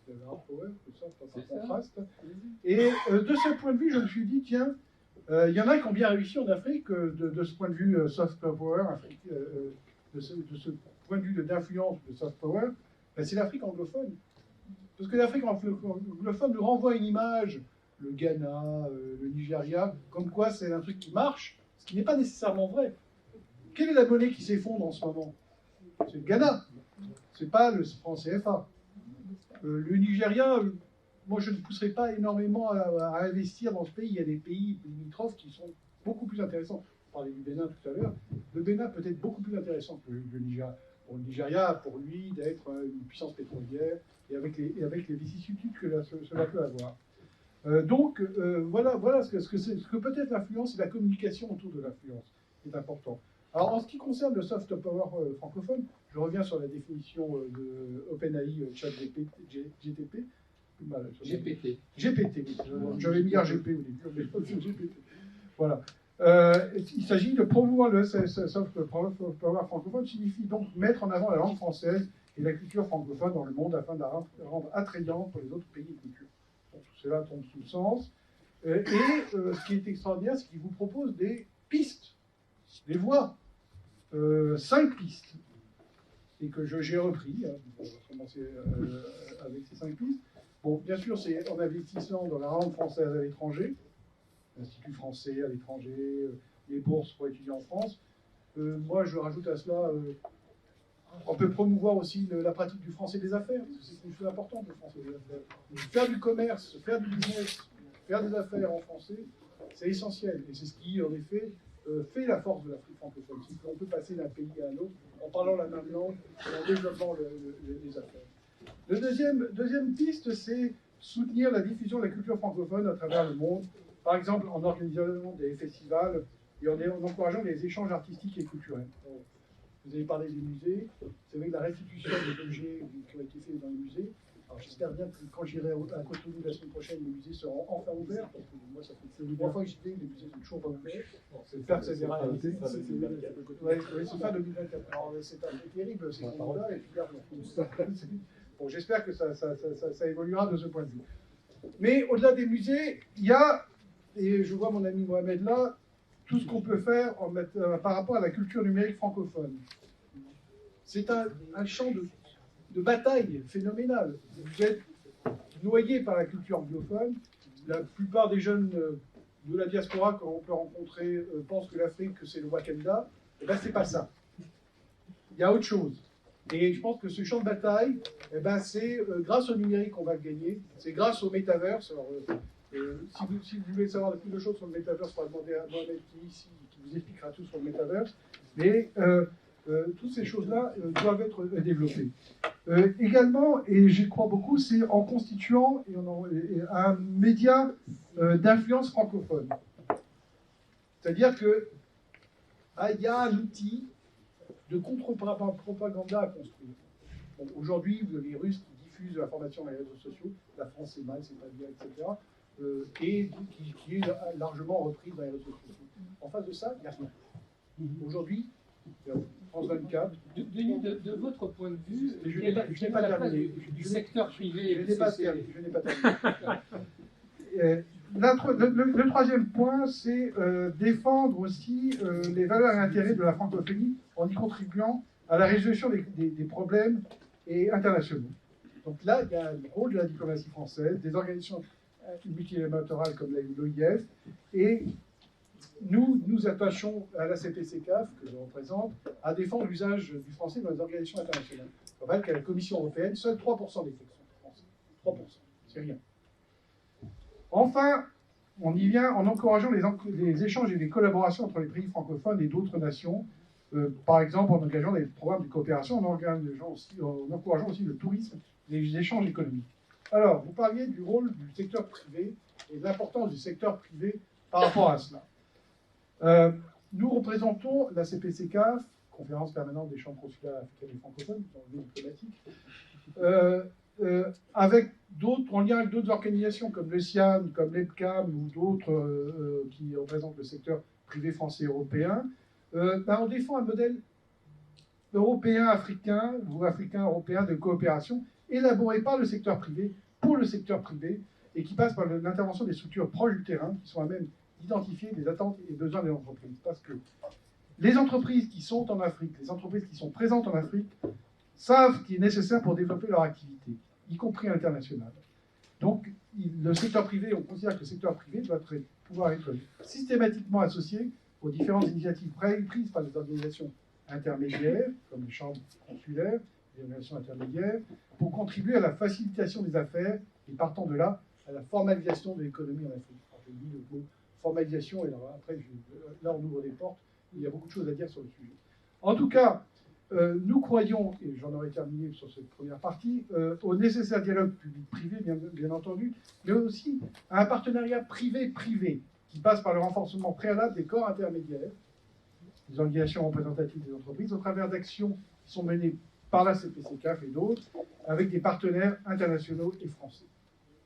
C'est un hard power, ça, par contraste. Et de ce point de vue, je me suis dit, tiens, il y en a qui ont bien réussi en Afrique, de ce point de vue soft power, de ce point de vue d'influence de soft power, c'est l'Afrique anglophone. Parce que l'Afrique anglophone nous renvoie une image, le Ghana, le Nigeria, comme quoi c'est un truc qui marche, ce qui n'est pas nécessairement vrai. Quelle est la monnaie qui s'effondre en ce moment? C'est le Ghana, c'est pas le franc CFA. Le Nigeria, moi je ne pousserai pas énormément à investir dans ce pays. Il y a des pays limitrophes qui sont beaucoup plus intéressants. On parlait du Bénin tout à l'heure. Le Bénin peut être beaucoup plus intéressant que le Nigeria. Bon, le Nigeria a pour lui d'être une puissance pétrolière et avec les vicissitudes que cela peut avoir. Voilà ce que peut être l'influence et la communication autour de l'influence est important. Alors en ce qui concerne le soft power francophone, je reviens sur la définition de OpenAI ChatGTP. GPT, oui. J'avais mis RGP au début, mais GPT. Voilà. Il s'agit de promouvoir le soft power francophone, signifie donc mettre en avant la langue française et la culture francophone dans le monde afin de la rendre attrayante pour les autres pays et cultures. Donc, tout cela tombe sous le sens. Ce qui est extraordinaire, c'est qu'il vous propose des pistes, des voies, 5 pistes, et que j'ai repris. On va commencer avec ces 5 pistes. Bon, bien sûr, c'est en investissant dans la langue française à l'étranger. l'Institut français à l'étranger, les bourses pour étudier en France. Moi, je rajoute à cela, on peut promouvoir aussi la pratique du français des affaires, parce que c'est une chose importante, le français des affaires. Faire du commerce, faire du business, faire des affaires en français, c'est essentiel. Et c'est ce qui, en effet, fait la force de l'Afrique francophone. C'est qu'on peut passer d'un pays à un autre en parlant la même langue et en développant les affaires. Le deuxième piste, c'est soutenir la diffusion de la culture francophone à travers le monde, par exemple en organisant des festivals et en encourageant les échanges artistiques et culturels. Vous avez parlé des musées, c'est vrai que la restitution des objets qui ont été faits dans les musées. Alors j'espère bien que quand j'irai à Cotonou la semaine prochaine, les musées seront enfin ouverts, parce que moi ça fait 3 fois que j'y vais, les musées sont toujours pas ouverts. J'espère que ça sera réalité. C'est fin 2024. Alors c'est un peu terrible, c'est là et puis bon, j'espère que ça évoluera de ce point de vue. Mais au-delà des musées, il y a, et je vois mon ami Mohamed là, tout ce qu'on peut faire par rapport à la culture numérique francophone. C'est un champ de bataille phénoménal. Vous êtes noyé par la culture anglophone. La plupart des jeunes de la diaspora qu'on peut rencontrer pensent que l'Afrique, c'est le Wakanda. Eh bien, c'est pas ça. Il y a autre chose. Et je pense que ce champ de bataille, eh ben, c'est grâce au numérique qu'on va le gagner. C'est grâce au métaverse. Alors, si vous voulez savoir plus de choses sur le métaverse, il faudra demander à Mohamed qui vous expliquera tout sur le métaverse. Mais toutes ces choses-là doivent être développées. Également, et j'y crois beaucoup, c'est en constituant un média d'influence francophone. C'est-à-dire qu'il y a un outil de contre-propaganda à construire. Bon, aujourd'hui, vous avez les Russes qui diffusent de l'information dans les réseaux sociaux, la France c'est mal, c'est pas bien, etc. Et qui est largement reprise dans les réseaux sociaux. En face de ça, il n'y a rien. Aujourd'hui, France 24. De votre point de vue, je n'ai pas terminé. Du secteur privé. Je n'ai pas terminé. Le troisième point, c'est défendre aussi les valeurs et intérêts de la francophonie en y contribuant à la résolution des problèmes internationaux. Donc là, il y a le rôle de la diplomatie française, des organisations multilatérales comme l'OIF, et nous nous attachons à la CPCCAF, que je représente, à défendre l'usage du français dans les organisations internationales. Je rappelle qu'à la Commission européenne, seuls 3% des textes sont français. 3%, c'est rien. Enfin, on y vient en encourageant les échanges et les collaborations entre les pays francophones et d'autres nations, par exemple en engageant des programmes de coopération, en encourageant aussi le tourisme et les échanges économiques. Alors, vous parliez du rôle du secteur privé et de l'importance du secteur privé par rapport à cela. Nous représentons la CPCCAF, Conférence permanente des chambres consulaires africaines et francophones, dans le diplomatique, en lien avec d'autres organisations comme le SIAN, comme l'EPCAM ou d'autres qui représentent le secteur privé français et européen. On défend un modèle européen-africain ou africain-européen de coopération élaboré par le secteur privé, pour le secteur privé, et qui passe par l'intervention des structures proches du terrain, qui sont à même d'identifier les attentes et besoins des entreprises. Parce que les entreprises qui sont en Afrique, les entreprises qui sont présentes en Afrique, savent ce qui est nécessaire pour développer leur activité, y compris internationale. Donc, le secteur privé, on considère que le secteur privé doit pouvoir être systématiquement associé aux différentes initiatives prises par les organisations intermédiaires, comme les chambres consulaires, les organisations intermédiaires, pour contribuer à la facilitation des affaires et, partant de là, à la formalisation de l'économie en Afrique. Alors, je dis le mot formalisation, et alors après, là, on ouvre des portes, il y a beaucoup de choses à dire sur le sujet. En tout cas, nous croyons, et j'en aurai terminé sur cette première partie, au nécessaire dialogue public-privé, bien entendu, mais aussi à un partenariat privé-privé qui passe par le renforcement préalable des corps intermédiaires, des organisations représentatives des entreprises, au travers d'actions qui sont menées par la CPCCAF et d'autres, avec des partenaires internationaux et français.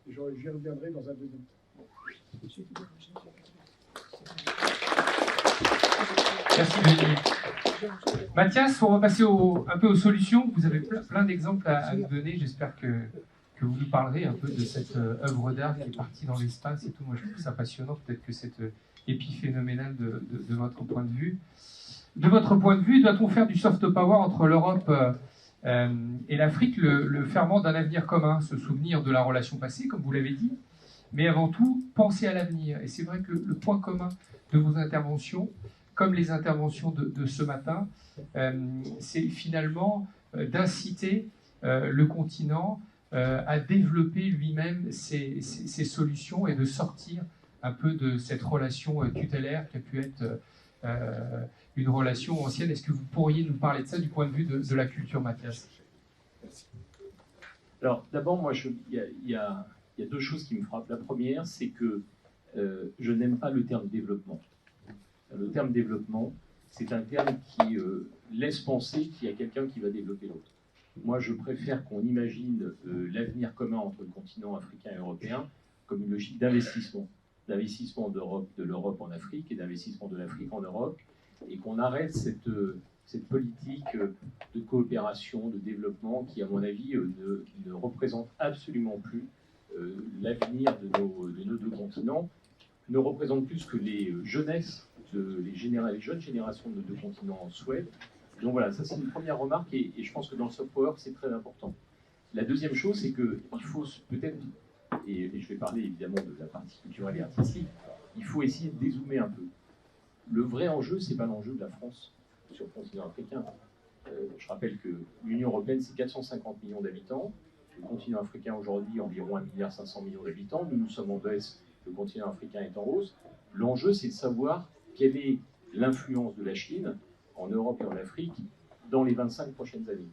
Et j'y reviendrai dans un deuxième temps. Merci Denis. Mathias, on va passer un peu aux solutions. Vous avez plein d'exemples à nous donner. J'espère que vous nous parlerez un peu de cette œuvre d'art qui est partie dans l'espace et tout. Moi, je trouve ça passionnant. Peut-être que c'est épiphénoménal de votre point de vue. De votre point de vue, doit-on faire du soft power entre l'Europe et l'Afrique, le ferment d'un avenir commun, se souvenir de la relation passée, comme vous l'avez dit, mais avant tout, penser à l'avenir. Et c'est vrai que le point commun de vos interventions, comme les interventions de ce matin, c'est finalement d'inciter le continent à développer lui-même ses solutions et de sortir un peu de cette relation tutélaire qui a pu être une relation ancienne. Est-ce que vous pourriez nous parler de ça du point de vue de la culture, Mathias? Alors, d'abord, moi, il y a deux choses qui me frappent. La première, c'est que je n'aime pas le terme développement. Le terme développement, c'est un terme qui laisse penser qu'il y a quelqu'un qui va développer l'autre. Moi, je préfère qu'on imagine l'avenir commun entre le continent africain et européen comme une logique d'investissement de l'Europe en Afrique et d'investissement de l'Afrique en Europe, et qu'on arrête cette politique de coopération, de développement qui, à mon avis, ne représente absolument plus l'avenir de nos deux continents, ne représente plus que les jeunesses, les jeunes générations de nos deux continents en souhaitent. Donc voilà, ça c'est une première remarque, et je pense que dans le soft power, c'est très important. La deuxième chose, c'est qu'il faut peut-être, et je vais parler évidemment de la partie culturelle et artistique, il faut essayer de dézoomer un peu. Le vrai enjeu, c'est pas l'enjeu de la France sur le continent africain. Je rappelle que l'Union européenne, c'est 450 millions d'habitants. Le continent africain aujourd'hui, environ 1,5 milliard d'habitants. Nous sommes en baisse, le continent africain est en hausse. L'enjeu, c'est de savoir quelle est l'influence de la Chine en Europe et en Afrique dans les 25 prochaines années.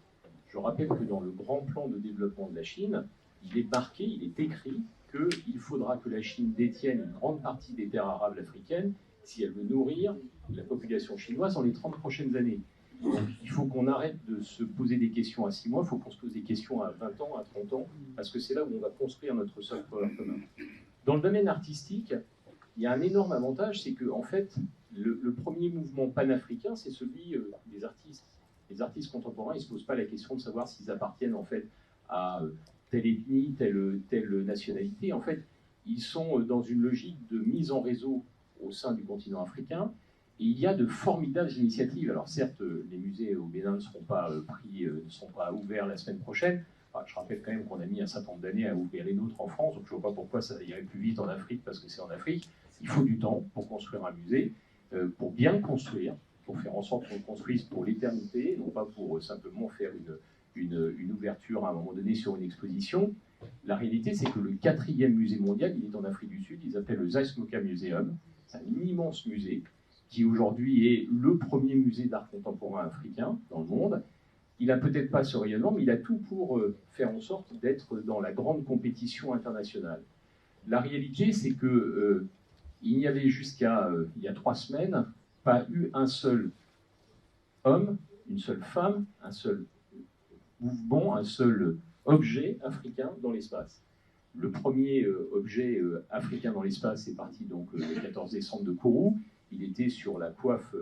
Je rappelle que dans le grand plan de développement de la Chine, il est marqué, il est écrit qu'il faudra que la Chine détienne une grande partie des terres arables africaines si elle veut nourrir la population chinoise dans les 30 prochaines années. Donc, il faut qu'on arrête de se poser des questions à 6 mois, il faut qu'on se pose des questions à 20 ans, à 30 ans, parce que c'est là où on va construire notre soft power commun. Dans le domaine artistique, il y a un énorme avantage, c'est que en fait, le premier mouvement panafricain, c'est celui des artistes. Les artistes contemporains, ils ne se posent pas la question de savoir s'ils appartiennent en fait à telle ethnie, telle nationalité. En fait, ils sont dans une logique de mise en réseau au sein du continent africain. Et il y a de formidables initiatives. Alors certes, les musées au Bénin ne seront pas ouverts la semaine prochaine. Enfin, je rappelle quand même qu'on a mis un certain nombre d'années à ouvrir les nôtres en France, donc je ne vois pas pourquoi ça irait plus vite en Afrique, parce que c'est en Afrique. Il faut du temps pour construire un musée, pour bien le construire, pour faire en sorte qu'on le construise pour l'éternité, non pas pour simplement faire une ouverture à un moment donné sur une exposition. La réalité, c'est que le 4e musée mondial, il est en Afrique du Sud, il s'appelle le Zeismoka Museum. C'est un immense musée qui aujourd'hui est le premier musée d'art contemporain africain dans le monde. Il n'a peut-être pas ce rayonnement, mais il a tout pour faire en sorte d'être dans la grande compétition internationale. La réalité, c'est que il n'y avait jusqu'à il y a 3 semaines pas eu un seul homme, une seule femme, un seul mouvement, un seul objet africain dans l'espace. Le premier objet africain dans l'espace est parti donc le 14 décembre de Kourou. Il était sur la coiffe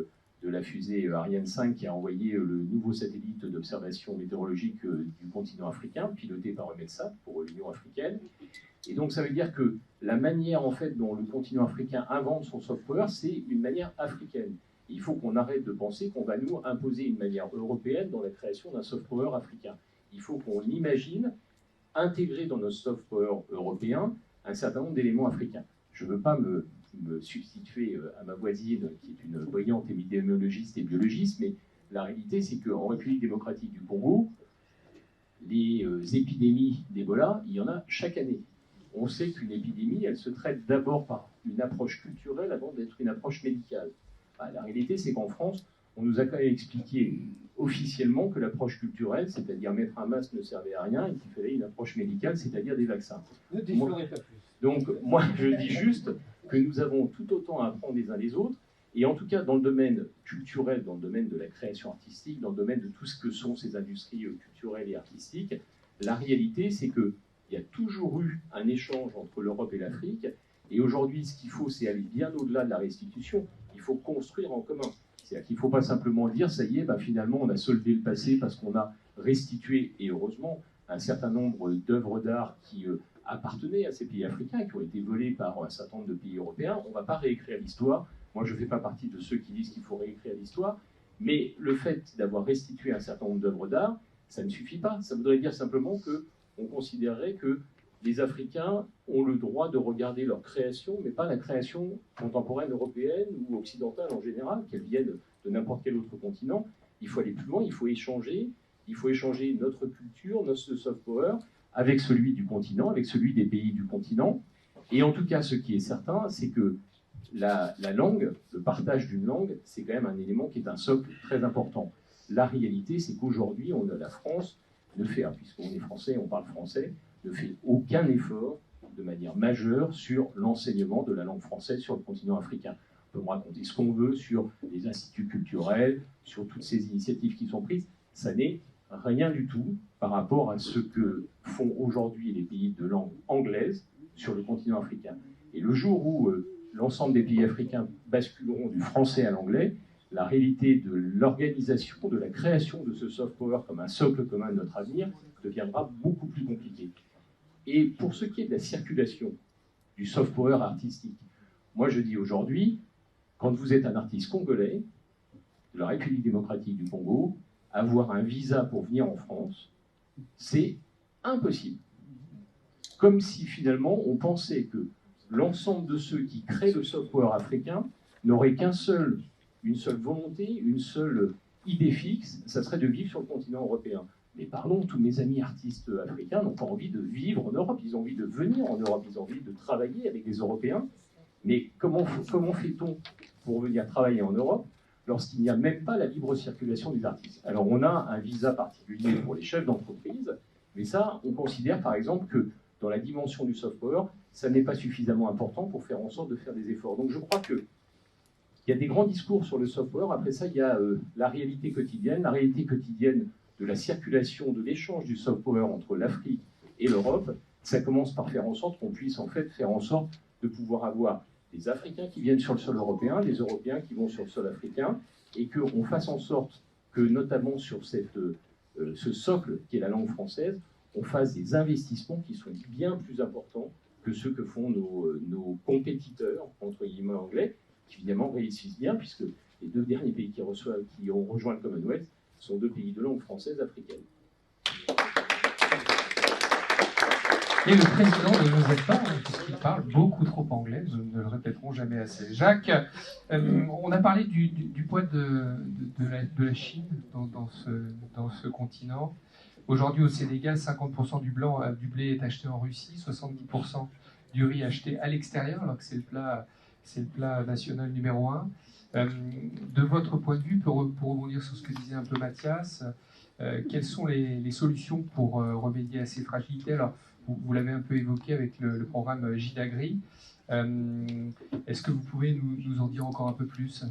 de la fusée Ariane 5 qui a envoyé le nouveau satellite d'observation météorologique du continent africain, piloté par EUMETSAT pour l'Union africaine. Et donc ça veut dire que la manière en fait dont le continent africain invente son soft power, c'est une manière africaine. Il faut qu'on arrête de penser qu'on va nous imposer une manière européenne dans la création d'un soft power africain. Il faut qu'on imagine intégrer dans notre soft power européen un certain nombre d'éléments africains. Je ne veux pas me substituer à ma voisine, qui est une brillante épidémiologiste et biologiste, mais la réalité, c'est qu'en République démocratique du Congo, les épidémies d'Ebola, il y en a chaque année. On sait qu'une épidémie, elle se traite d'abord par une approche culturelle avant d'être une approche médicale. La réalité, c'est qu'en France, on nous a quand même expliqué officiellement que l'approche culturelle, c'est-à-dire mettre un masque, ne servait à rien et qu'il fallait une approche médicale, c'est-à-dire des vaccins. Ne déflorez pas plus. Donc, moi, je dis juste que nous avons tout autant à apprendre les uns des autres, et en tout cas, dans le domaine culturel, dans le domaine de la création artistique, dans le domaine de tout ce que sont ces industries culturelles et artistiques, la réalité, c'est qu'il y a toujours eu un échange entre l'Europe et l'Afrique, et aujourd'hui, ce qu'il faut, c'est aller bien au-delà de la restitution. Il faut construire en commun. C'est-à-dire qu'il ne faut pas simplement dire, ça y est, finalement, on a soldé le passé parce qu'on a restitué, et heureusement, un certain nombre d'œuvres d'art qui appartenaient à ces pays africains, qui ont été volés par un certain nombre de pays européens. On ne va pas réécrire l'histoire. Moi, je ne fais pas partie de ceux qui disent qu'il faut réécrire l'histoire. Mais le fait d'avoir restitué un certain nombre d'œuvres d'art, ça ne suffit pas. Ça voudrait dire simplement qu'on considérerait qu'il les Africains ont le droit de regarder leur création, mais pas la création contemporaine européenne ou occidentale en général, qu'elle vienne de n'importe quel autre continent. Il faut aller plus loin, il faut échanger notre culture, notre soft power, avec celui du continent, avec celui des pays du continent. Et en tout cas, ce qui est certain, c'est que la langue, le partage d'une langue, c'est quand même un élément qui est un socle très important. La réalité, c'est qu'aujourd'hui, la France ne fait, puisqu'on est français, on parle français, ne fait aucun effort de manière majeure sur l'enseignement de la langue française sur le continent africain. On peut me raconter ce qu'on veut sur les instituts culturels, sur toutes ces initiatives qui sont prises. Ça n'est rien du tout par rapport à ce que font aujourd'hui les pays de langue anglaise sur le continent africain. Et le jour où l'ensemble des pays africains basculeront du français à l'anglais, la réalité de l'organisation, de la création de ce soft power comme un socle commun de notre avenir deviendra beaucoup plus compliquée. Et pour ce qui est de la circulation du soft power artistique, moi je dis aujourd'hui, quand vous êtes un artiste congolais, de la République démocratique du Congo, avoir un visa pour venir en France, c'est impossible. Comme si finalement on pensait que l'ensemble de ceux qui créent le soft power africain n'auraient une seule volonté, une seule idée fixe, ça serait de vivre sur le continent européen. Mais pardon, tous mes amis artistes africains n'ont pas envie de vivre en Europe, ils ont envie de venir en Europe, ils ont envie de travailler avec les Européens. Mais comment fait-on pour venir travailler en Europe lorsqu'il n'y a même pas la libre circulation des artistes? Alors on a un visa particulier pour les chefs d'entreprise, mais ça, on considère par exemple que dans la dimension du soft power, ça n'est pas suffisamment important pour faire en sorte de faire des efforts. Donc je crois qu'il y a des grands discours sur le soft power, après ça il y a la réalité quotidienne de la circulation, de l'échange du soft power entre l'Afrique et l'Europe. Ça commence par faire en sorte qu'on puisse en fait faire en sorte de pouvoir avoir des Africains qui viennent sur le sol européen, des Européens qui vont sur le sol africain, et qu'on fasse en sorte que, notamment sur ce socle qui est la langue française, on fasse des investissements qui sont bien plus importants que ceux que font nos compétiteurs, entre guillemets anglais, qui évidemment réussissent bien, puisque les deux derniers pays qui ont rejoint le Commonwealth sont deux pays de langue française africaine. Et le président ne nous aide pas, puisqu'il parle beaucoup trop anglais, nous ne le répéterons jamais assez. Jacques, on a parlé du poids de la Chine dans ce continent. Aujourd'hui au Sénégal, 50% du blé est acheté en Russie, 70% du riz acheté à l'extérieur, alors que c'est le plat national numéro 1. De votre point de vue, pour rebondir sur ce que disait un peu Mathias, quelles sont les solutions pour remédier à ces fragilités? Alors, vous l'avez un peu évoqué avec le programme JIDAGRI. Est-ce que vous pouvez nous en dire encore un peu plus?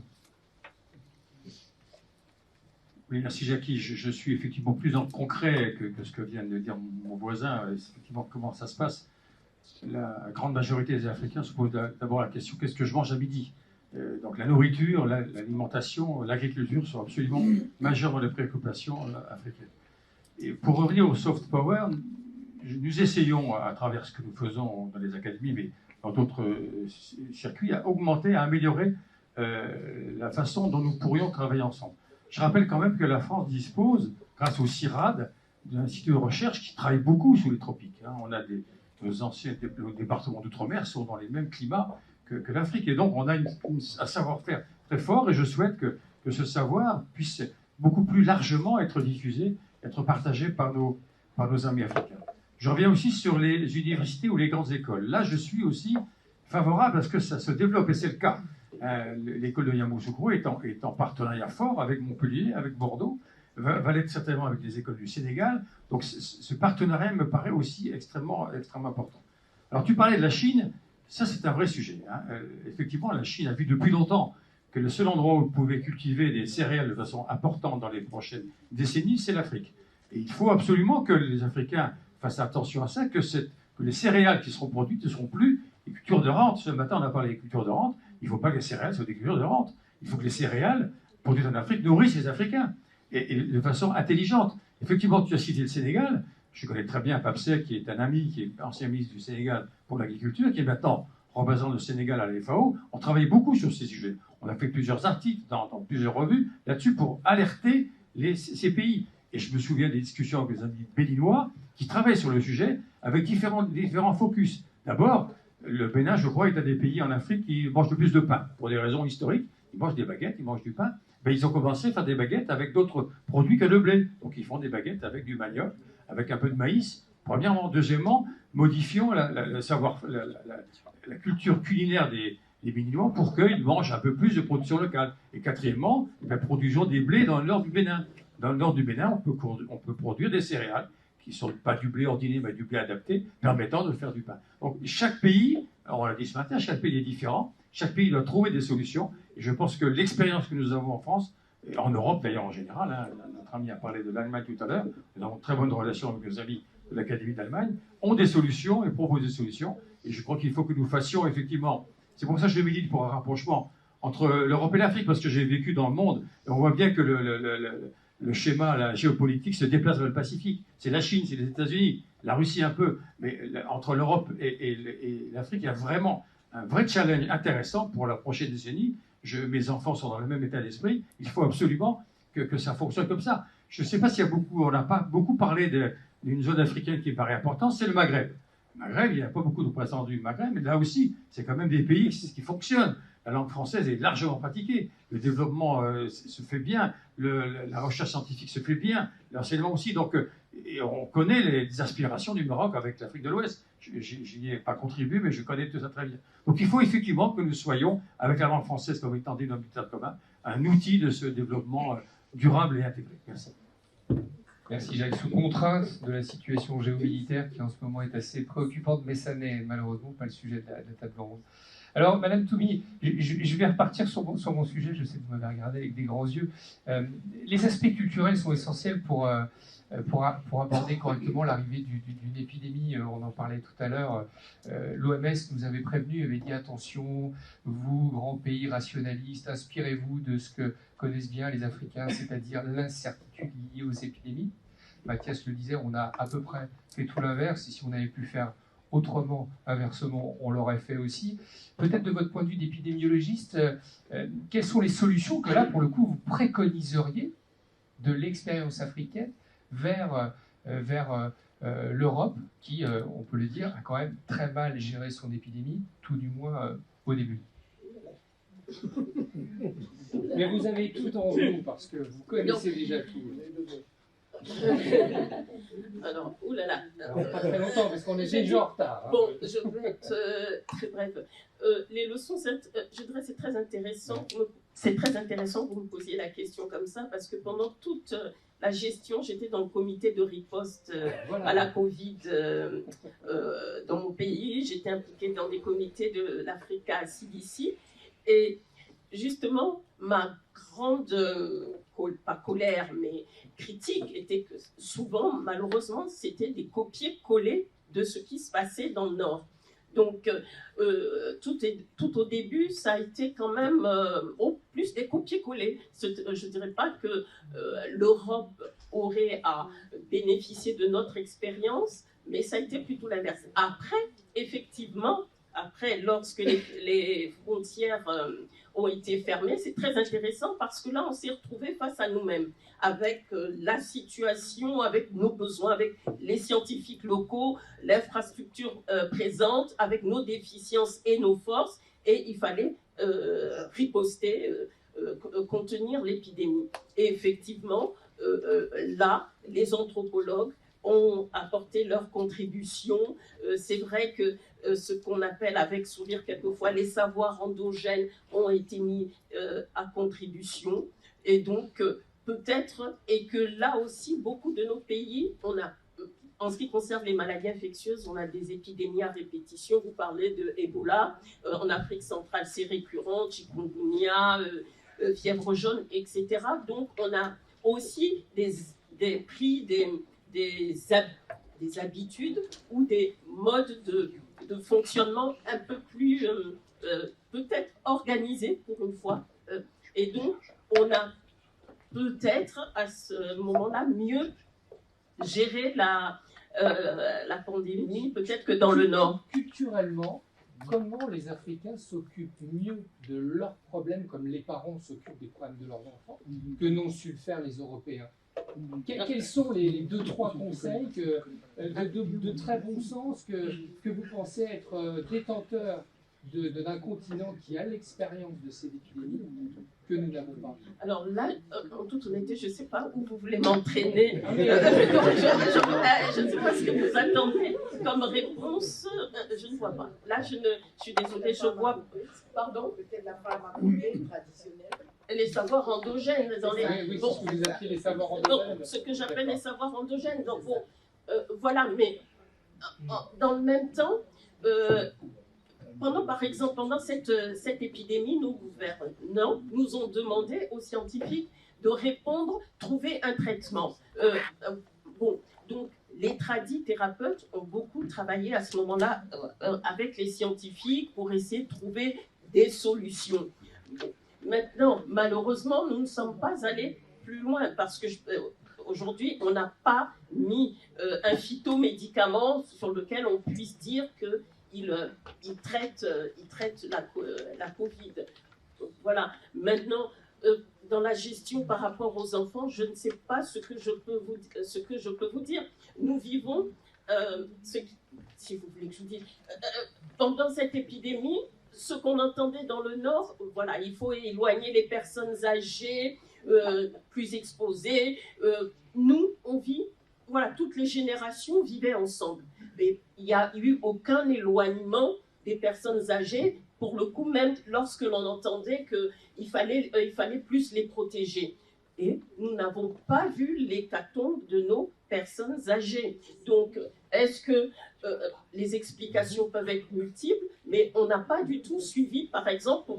Oui, merci Jackie. Je suis effectivement plus dans le concret que ce que vient de dire mon voisin. Effectivement, comment ça se passe? La grande majorité des Africains se posent d'abord la question: qu'est-ce que je mange à midi? Donc la nourriture, l'alimentation, l'agriculture sont absolument majeures dans les préoccupations africaines. Et pour revenir au soft power, nous essayons, à travers ce que nous faisons dans les académies, mais dans d'autres circuits, à augmenter, à améliorer la façon dont nous pourrions travailler ensemble. Je rappelle quand même que la France dispose, grâce au CIRAD, d'un institut de recherche qui travaille beaucoup sous les tropiques. On a nos anciens départements d'outre-mer sont dans les mêmes climats que l'Afrique. Et donc, on a un savoir-faire très fort, et je souhaite que ce savoir puisse beaucoup plus largement être diffusé, être partagé par nos amis africains. Je reviens aussi sur les universités ou les grandes écoles. Là, je suis aussi favorable à ce que ça se développe, et c'est le cas. L'école de Yamoussoukro est en partenariat fort avec Montpellier, avec Bordeaux, va l'être certainement avec les écoles du Sénégal. Donc ce partenariat me paraît aussi extrêmement important. Alors tu parlais de la Chine, ça c'est un vrai sujet. Effectivement, la Chine a vu depuis longtemps que le seul endroit où vous pouvez cultiver des céréales de façon importante dans les prochaines décennies, c'est l'Afrique. Et il faut absolument que les Africains fassent attention à ça, que les céréales qui seront produites ne seront plus des cultures de rente. Ce matin, on a parlé des cultures de rente. Il ne faut pas que les céréales soient des cultures de rente. Il faut que les céréales produites en Afrique nourrissent les Africains, et de façon intelligente. Effectivement, tu as cité le Sénégal. Je connais très bien Papsé, qui est un ami, qui est ancien ministre du Sénégal pour l'agriculture, qui est maintenant représentant le Sénégal à la FAO. On travaille beaucoup sur ces sujets. On a fait plusieurs articles dans plusieurs revues là-dessus pour alerter ces pays. Et je me souviens des discussions avec les amis béninois qui travaillent sur le sujet avec différents focus. D'abord, le Bénin, je crois, est un des pays en Afrique qui mange le plus de pain. Pour des raisons historiques, ils mangent des baguettes, ils mangent du pain. Ben, ils ont commencé à faire des baguettes avec d'autres produits que le blé. Donc ils font des baguettes avec du manioc, avec un peu de maïs. Premièrement. Deuxièmement, modifions la culture culinaire des Béninois pour qu'ils mangent un peu plus de production locale. Et quatrièmement, ben, produisons des blés dans le nord du Bénin. Dans le nord du Bénin, on peut produire des céréales qui ne sont pas du blé ordinaire, mais du blé adapté, permettant de faire du pain. Donc chaque pays, on l'a dit ce matin, chaque pays est différent, chaque pays doit trouver des solutions, et je pense que l'expérience que nous avons en France, et en Europe d'ailleurs en général, hein, notre ami a parlé de l'Allemagne tout à l'heure, nous avons de très bonnes relations avec nos amis de l'Académie d'Allemagne, ont des solutions et proposent des solutions, et je crois qu'il faut que nous fassions effectivement, c'est pour ça que je milite pour un rapprochement entre l'Europe et l'Afrique, parce que j'ai vécu dans le monde, et on voit bien que le schéma, la géopolitique se déplace vers le Pacifique. C'est la Chine, c'est les États-Unis, la Russie un peu, mais entre l'Europe et l'Afrique, il y a vraiment un vrai challenge intéressant pour la prochaine décennie. Mes enfants sont dans le même état d'esprit. Il faut absolument que ça fonctionne comme ça. Je ne sais pas s'il y a beaucoup, on n'a pas beaucoup parlé d'une zone africaine qui paraît importante, c'est le Maghreb. Le Maghreb, il n'y a pas beaucoup de représentants du Maghreb, mais là aussi, c'est quand même des pays qui fonctionnent. La langue française est largement pratiquée. Le développement se fait bien, la recherche scientifique se fait bien, l'enseignement aussi. Donc, et on connaît les aspirations du Maroc avec l'Afrique de l'Ouest. Je n'y ai pas contribué, mais je connais tout ça très bien. Donc, il faut effectivement que nous soyons, avec la langue française comme étant dénominateur commun, un outil de ce développement durable et intégré. Merci. Merci Jacques. Sous contrainte de la situation géomilitaire qui en ce moment est assez préoccupante, mais ça n'est malheureusement pas le sujet de la table ronde. Alors, Madame Toumi, je vais repartir sur mon sujet, je sais que vous m'avez regardé avec des grands yeux. Les aspects culturels sont essentiels pour aborder correctement l'arrivée d'une épidémie. On en parlait tout à l'heure. L'OMS nous avait prévenu, avait dit attention, vous, grands pays rationalistes, inspirez-vous de ce que connaissent bien les Africains, c'est-à-dire l'incertitude liée aux épidémies. Mathias le disait, on a à peu près fait tout l'inverse, et si on avait pu faire autrement, inversement, on l'aurait fait aussi. Peut-être de votre point de vue d'épidémiologiste, quelles sont les solutions que là, pour le coup, vous préconiseriez de l'expérience africaine vers l'Europe, qui, on peut le dire, a quand même très mal géré son épidémie, tout du moins au début. Mais vous avez tout en vous, parce que vous connaissez déjà tout. Alors, oulala. Pas très longtemps, parce qu'on est déjà en retard. Hein. Bon, je vais être très brève. Les leçons, je dirais, c'est très intéressant. C'est très intéressant que vous me posiez la question comme ça, parce que pendant toute la gestion, j'étais dans le comité de riposte à la Covid dans mon pays. J'étais impliquée dans des comités de l'Africa CDC. Et justement, ma grande, pas colère, mais critique était que souvent, malheureusement, c'était des copier-coller de ce qui se passait dans le Nord. Donc, tout au début, ça a été quand même plus des copier-coller. Je ne dirais pas que l'Europe aurait à bénéficier de notre expérience, mais ça a été plutôt l'inverse. Après, effectivement, lorsque les frontières ont été fermées, c'est très intéressant parce que là, on s'est retrouvés face à nous-mêmes, avec la situation, avec nos besoins, avec les scientifiques locaux, l'infrastructure présente, avec nos déficiences et nos forces, et il fallait riposter, contenir l'épidémie. Et effectivement, là, les anthropologues ont apporté leur contribution. C'est vrai que ce qu'on appelle avec sourire quelquefois les savoirs endogènes ont été mis à contribution. Et donc, peut-être, et que là aussi, beaucoup de nos pays, on a, en ce qui concerne les maladies infectieuses, on a des épidémies à répétition. Vous parlez de Ebola, en Afrique centrale, c'est récurrent, chikungunya, fièvre jaune, etc. Donc, on a aussi pris des habitudes ou des modes de fonctionnement un peu plus, peut-être, organisés pour une fois. Et donc, on a peut-être, à ce moment-là, mieux géré la pandémie, peut-être que dans le Nord. Culturellement, comment les Africains s'occupent mieux de leurs problèmes, comme les parents s'occupent des problèmes de leurs enfants, que n'ont su le faire les Européens? Quels sont les 2-3 conseils de très bon sens que vous pensez être détenteurs d'un continent qui a l'expérience de ces épidémies que nous n'avons pas? Alors là, en toute honnêteté, je ne sais pas où vous voulez m'entraîner. Donc, je ne sais pas ce que vous attendez comme réponse. Je ne vois pas. Là, je suis désolée, je vois. Pardon? Peut-être la pharmacopée traditionnelle. Les savoirs endogènes. Dans les... Oui, bon, c'est ce que vous appelez les savoirs donc, endogènes. ce que j'appelle les savoirs endogènes. Donc, bon, voilà, mais dans le même temps, pendant cette épidémie, nos gouvernants nous ont demandé aux scientifiques de répondre, trouver un traitement. Bon, donc les tradithérapeutes ont beaucoup travaillé à ce moment-là avec les scientifiques pour essayer de trouver des solutions. Bon, maintenant, malheureusement, nous ne sommes pas allés plus loin parce que aujourd'hui, on n'a pas mis un phytomédicament sur lequel on puisse dire que il traite la Covid. Donc, voilà. Maintenant, dans la gestion par rapport aux enfants, je ne sais pas ce que je peux vous dire. Nous vivons, si vous voulez que je vous dise, pendant cette épidémie, ce qu'on entendait dans le Nord, voilà, il faut éloigner les personnes âgées, plus exposées. Nous, on vit, voilà, toutes les générations vivaient ensemble. Mais il n'y a eu aucun éloignement des personnes âgées, pour le coup, même lorsque l'on entendait qu'il fallait plus les protéger. Et nous n'avons pas vu l'hécatombe de nos personnes âgées. Donc, est-ce que les explications peuvent être multiples, mais on n'a pas du tout suivi, par exemple,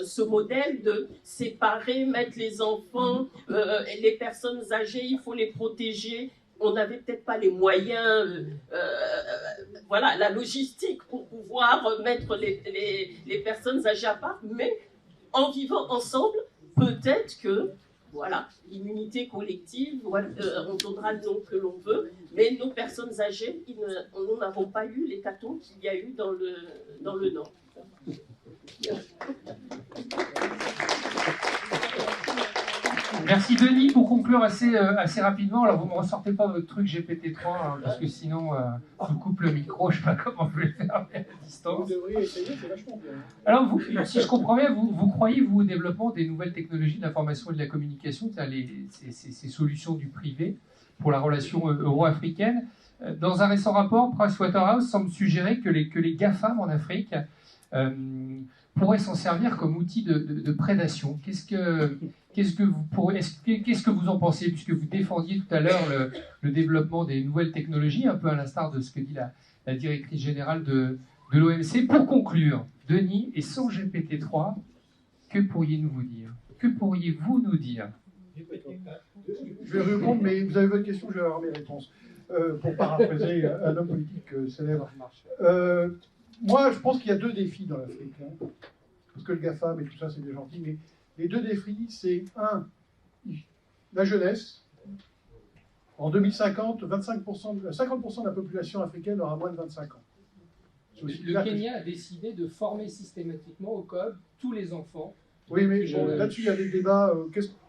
ce modèle de séparer, mettre les enfants, les personnes âgées, il faut les protéger. On n'avait peut-être pas les moyens, voilà, la logistique pour pouvoir mettre les personnes âgées à part, mais en vivant ensemble, peut-être que, voilà, l'immunité collective, on donnera le nom que l'on veut, mais nos personnes âgées, nous n'avons pas eu l'hécatombe qu'il y a eu dans le Nord. Merci Denis. Pour conclure assez rapidement, alors vous ne me ressortez pas votre truc GPT-3, hein, parce que sinon je vous coupe le micro, je ne sais pas comment je vais le faire mais à distance. Vous devriez essayer, c'est vachement bien. Alors, si je comprends bien, vous croyez, vous, au développement des nouvelles technologies de l'information et de la communication, c'est-à-dire ces solutions du privé pour la relation euro-africaine. Dans un récent rapport, Pricewaterhouse semble suggérer que les GAFAM en Afrique pourraient s'en servir comme outil de prédation. Qu'est-ce que vous en pensez, puisque vous défendiez tout à l'heure le développement des nouvelles technologies, un peu à l'instar de ce que dit la directrice générale de l'OMC. Pour conclure, Denis, et sans GPT-3, que pourriez-vous dire? Que pourriez-vous nous dire? Je vais répondre, mais vous avez votre question, je vais avoir mes réponses. Pour paraphraser un homme politique célèbre. Moi, je pense qu'il y a deux défis dans l'Afrique. Hein, parce que le GAFAM et tout ça, c'est des gentils, mais les deux défis, c'est la jeunesse. En 2050, 50% de la population africaine aura moins de 25 ans. Le Kenya a décidé de former systématiquement au code tous les enfants. Oui, mais bon, là-dessus, il y a des débats.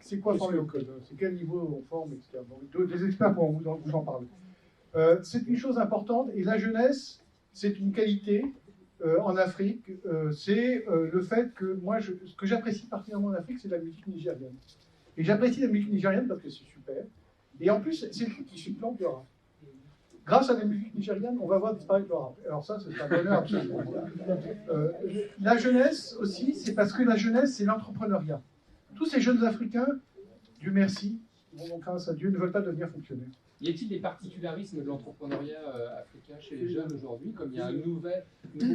C'est quoi former au code? C'est quel niveau on forme, etc. Donc, des experts pourront vous en parler. C'est une chose importante, et la jeunesse, c'est une qualité en Afrique. C'est le fait que moi, ce que j'apprécie particulièrement en Afrique, c'est la musique nigérienne. Et j'apprécie la musique nigérienne parce que c'est super. Et en plus, c'est le truc qui supplante le rap. Grâce à la musique nigérienne, on va voir disparaître le rap. Alors ça, c'est un bonheur absolument. La jeunesse aussi, c'est parce que la jeunesse, c'est l'entrepreneuriat. Tous ces jeunes Africains, Dieu merci, bon, grâce à Dieu, ne veulent pas devenir fonctionnaires. Y a-t-il des particularismes de l'entrepreneuriat africain chez les jeunes aujourd'hui, comme il y a un nouveau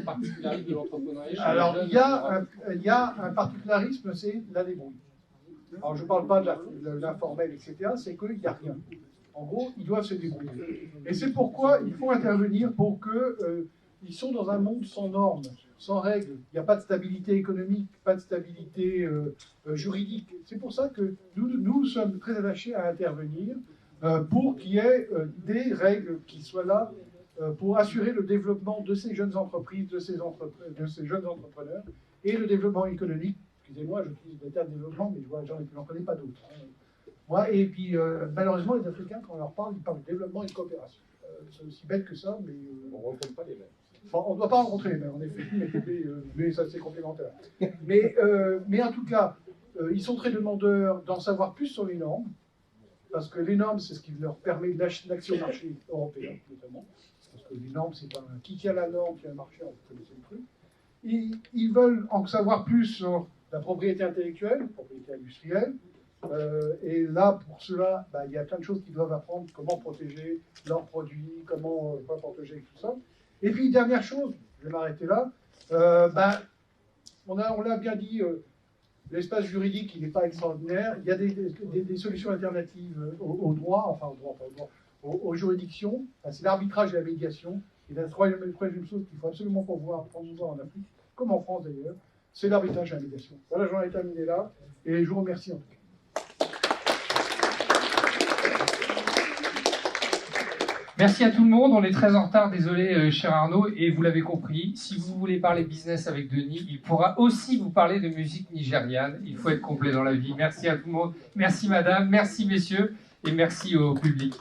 particularisme de l'entrepreneuriat chez Alors, les jeunes? il y a un particularisme, c'est la débrouille. Alors, je ne parle pas de l'informel, etc., c'est qu'il n'y a rien. En gros, ils doivent se débrouiller. Et c'est pourquoi il faut intervenir pour qu'ils sont dans un monde sans normes, sans règles. Il n'y a pas de stabilité économique, pas de stabilité juridique. C'est pour ça que nous sommes très attachés à intervenir pour qu'il y ait des règles qui soient là pour assurer le développement de ces jeunes entreprises, de ces jeunes entrepreneurs, et le développement économique. Excusez-moi, j'utilise le terme développement, mais j'en connais pas d'autres. Moi, et puis, malheureusement, les Africains, quand on leur parle, ils parlent de développement et de coopération. C'est aussi bête que ça, mais... On ne rencontre pas les mêmes. Bon, on ne doit pas rencontrer les mêmes, en effet, mais ça, c'est complémentaire. Mais en tout cas, ils sont très demandeurs d'en savoir plus sur les normes, parce que les normes, c'est ce qui leur permet d'accès au marché européen, notamment. Parce que les normes, c'est pas qui a la norme, qui a le marché, vous connaissez le truc. Ils veulent en savoir plus sur la propriété intellectuelle, la propriété industrielle. Et là, pour cela, il y a plein de choses qu'ils doivent apprendre, comment protéger leurs produits, comment pas protéger tout ça. Et puis, dernière chose, je vais m'arrêter là, on l'a bien dit, l'espace juridique, il n'est pas extraordinaire. Il y a des solutions alternatives au droit, enfin au droit, pas au droit, aux juridictions. C'est l'arbitrage et la médiation. Et la troisième chose qu'il faut absolument promouvoir en Afrique, comme en France d'ailleurs, c'est l'arbitrage et la médiation. Voilà, j'en ai terminé là, et je vous remercie en tout cas. Merci à tout le monde. On est très en retard, désolé, cher Arnaud. Et vous l'avez compris, si vous voulez parler business avec Denis, il pourra aussi vous parler de musique nigériane. Il faut être complet dans la vie. Merci à tout le monde. Merci madame, merci messieurs, et merci au public.